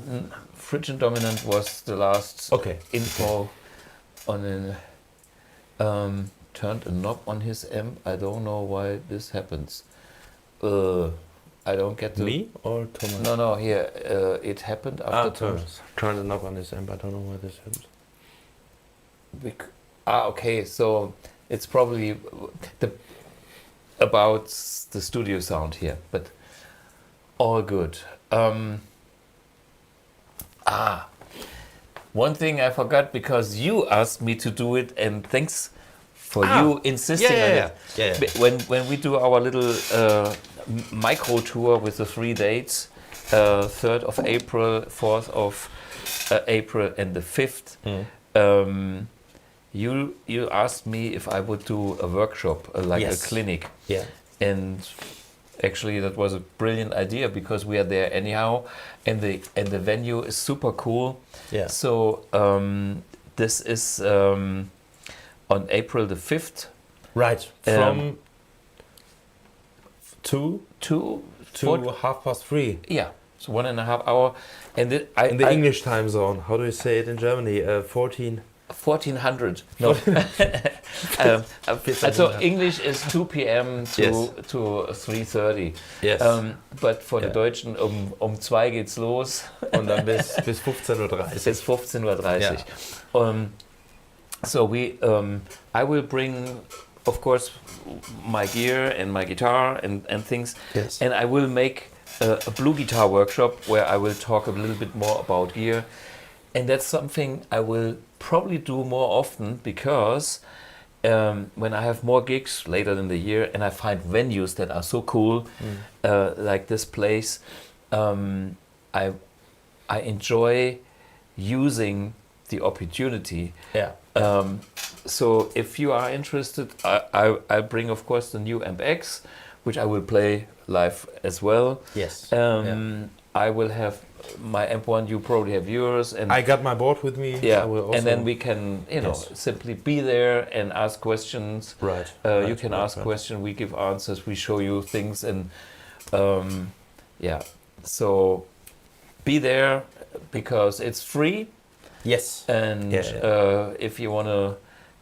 Phrygian dominant was the last info on an turned a knob on his amp. I don't know why this happens. I don't get the... Me or Thomas? No, here. It happened after Thomas. Turned a knob on his amp. I don't know why this happens. Okay, so it's probably about the studio sound here, but all good. One thing I forgot, because you asked me to do it, and thanks for you insisting on it. When we do our little micro tour with the 3 dates, 3rd of April, 4th of April, and the 5th, you asked me if I would do a workshop, like a clinic. Yeah. And actually, that was a brilliant idea because we are there anyhow, and the venue is super cool. Yeah. So this is on April the 5th. Right. From 2 to 3:30. Yeah. So 1.5 hour, and in the English time zone. How do you say it in Germany? 1400. No. So English is 2 p.m. to 3:30. Yes. But for the Deutschen um 2 geht's los. Und dann bis 15:30 Uhr. Bis 15:30 Uhr. So I will bring, of course, my gear and my guitar and things. Yes. And I will make a BluGuitar workshop where I will talk a little bit more about gear. And that's something I will probably do more often because when I have more gigs later in the year and I find venues that are so cool, like this place, I enjoy using the opportunity. Yeah. So if you are interested, I bring, of course, the new MX, which I will play live as well. Yes. I will have my amp1, you probably have yours, and I got my board with me. Yeah, I will also, and then we can, simply be there and ask questions. Right. You can ask questions, we give answers, we show you things, and so be there because it's free. Yes. And if you want to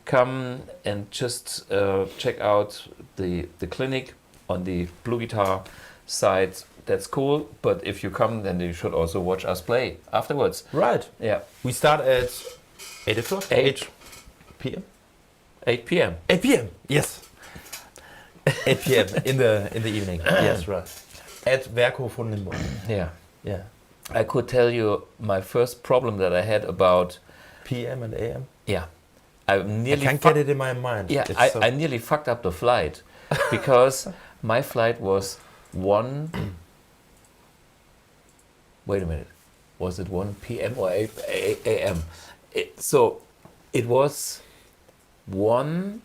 come and just check out the clinic on the BluGuitar site, that's cool. But if you come, then you should also watch us play afterwards. Right. Yeah. We start at 8 o'clock? 8 p.m.? 8 p.m. 8 p.m. Yes. 8 p.m. in the evening. Yes, right. At Werkhof Hohenlimburg. Yeah. Yeah. I could tell you my first problem that I had about PM and AM. Yeah. I can't get it in my mind. Yeah, I nearly fucked up the flight because my flight was 1. Wait a minute. Was it 1 p.m. or 8 a.m.? So it was 1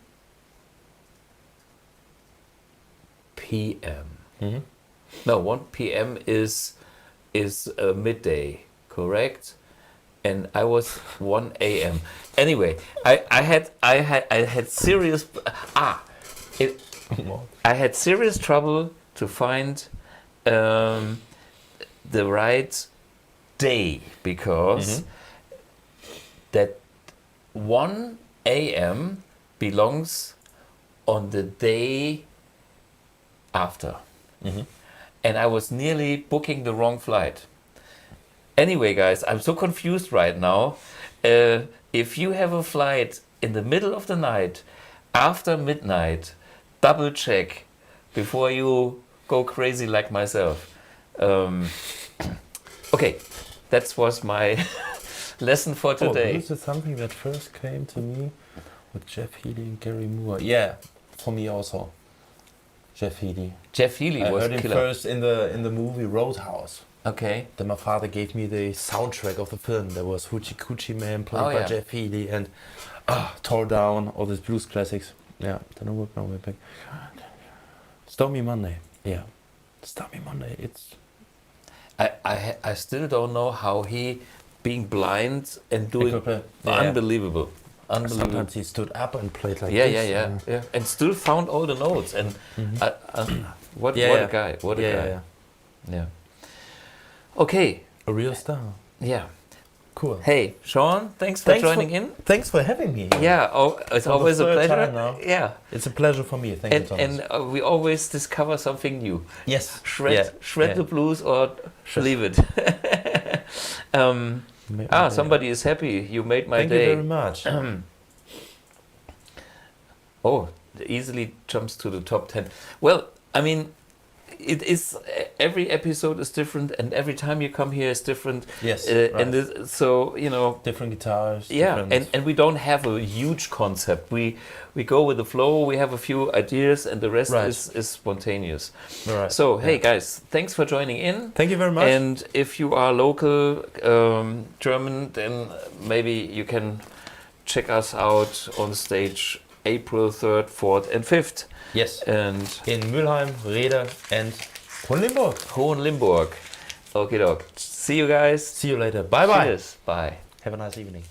p.m. Mm-hmm. No, 1 p.m. is midday, correct? And I was 1 a.m. Anyway, I had serious I had serious trouble to find the right day because that 1 a.m. belongs on the day after. Mm-hmm. And I was nearly booking the wrong flight. Anyway, guys, I'm so confused right now. If you have a flight in the middle of the night, after midnight, double check before you go crazy like myself. Okay, that was my lesson for today. This is something that first came to me with Jeff Healey and Gary Moore. Yeah, for me also. Jeff Healey. Jeff Healey was heard him killer. first in the movie Roadhouse. Okay. Then my father gave me the soundtrack of the film. There was Hoochie Coochie Man played by Jeff Healey and Tore Down, all these blues classics. Yeah, then I worked my way back. Stormy Monday. Yeah, Stormy Monday. It's. I still don't know how he, being blind and doing unbelievable. Sometimes he stood up and played like this. Yeah, and still found all the notes. And what a guy! What a guy! Yeah. Okay. A real star. Yeah. Cool. Hey, Sean, thanks for joining in. Thanks for having me. Yeah, it's always a pleasure. Now. Yeah. It's a pleasure for me. Thank you, Thomas. And we always discover something new. Yes. Shred the blues or leave it. Somebody is happy. You made my day. Thank you very much. Easily jumps to the top 10. Well, I mean, it is every episode is different, and every time you come here is different. Yes, and so different guitars. Yeah, and we don't have a huge concept. We go with the flow. We have a few ideas, and the rest is spontaneous. Right. So hey guys, thanks for joining in. Thank you very much. And if you are local German, then maybe you can check us out on stage April 3rd, 4th and 5th. Yes. And in Mülheim, Rhede and Hohenlimburg. Hohenlimburg. Okay, dog. See you guys. See you later. Bye bye. Cheers. Bye. Have a nice evening.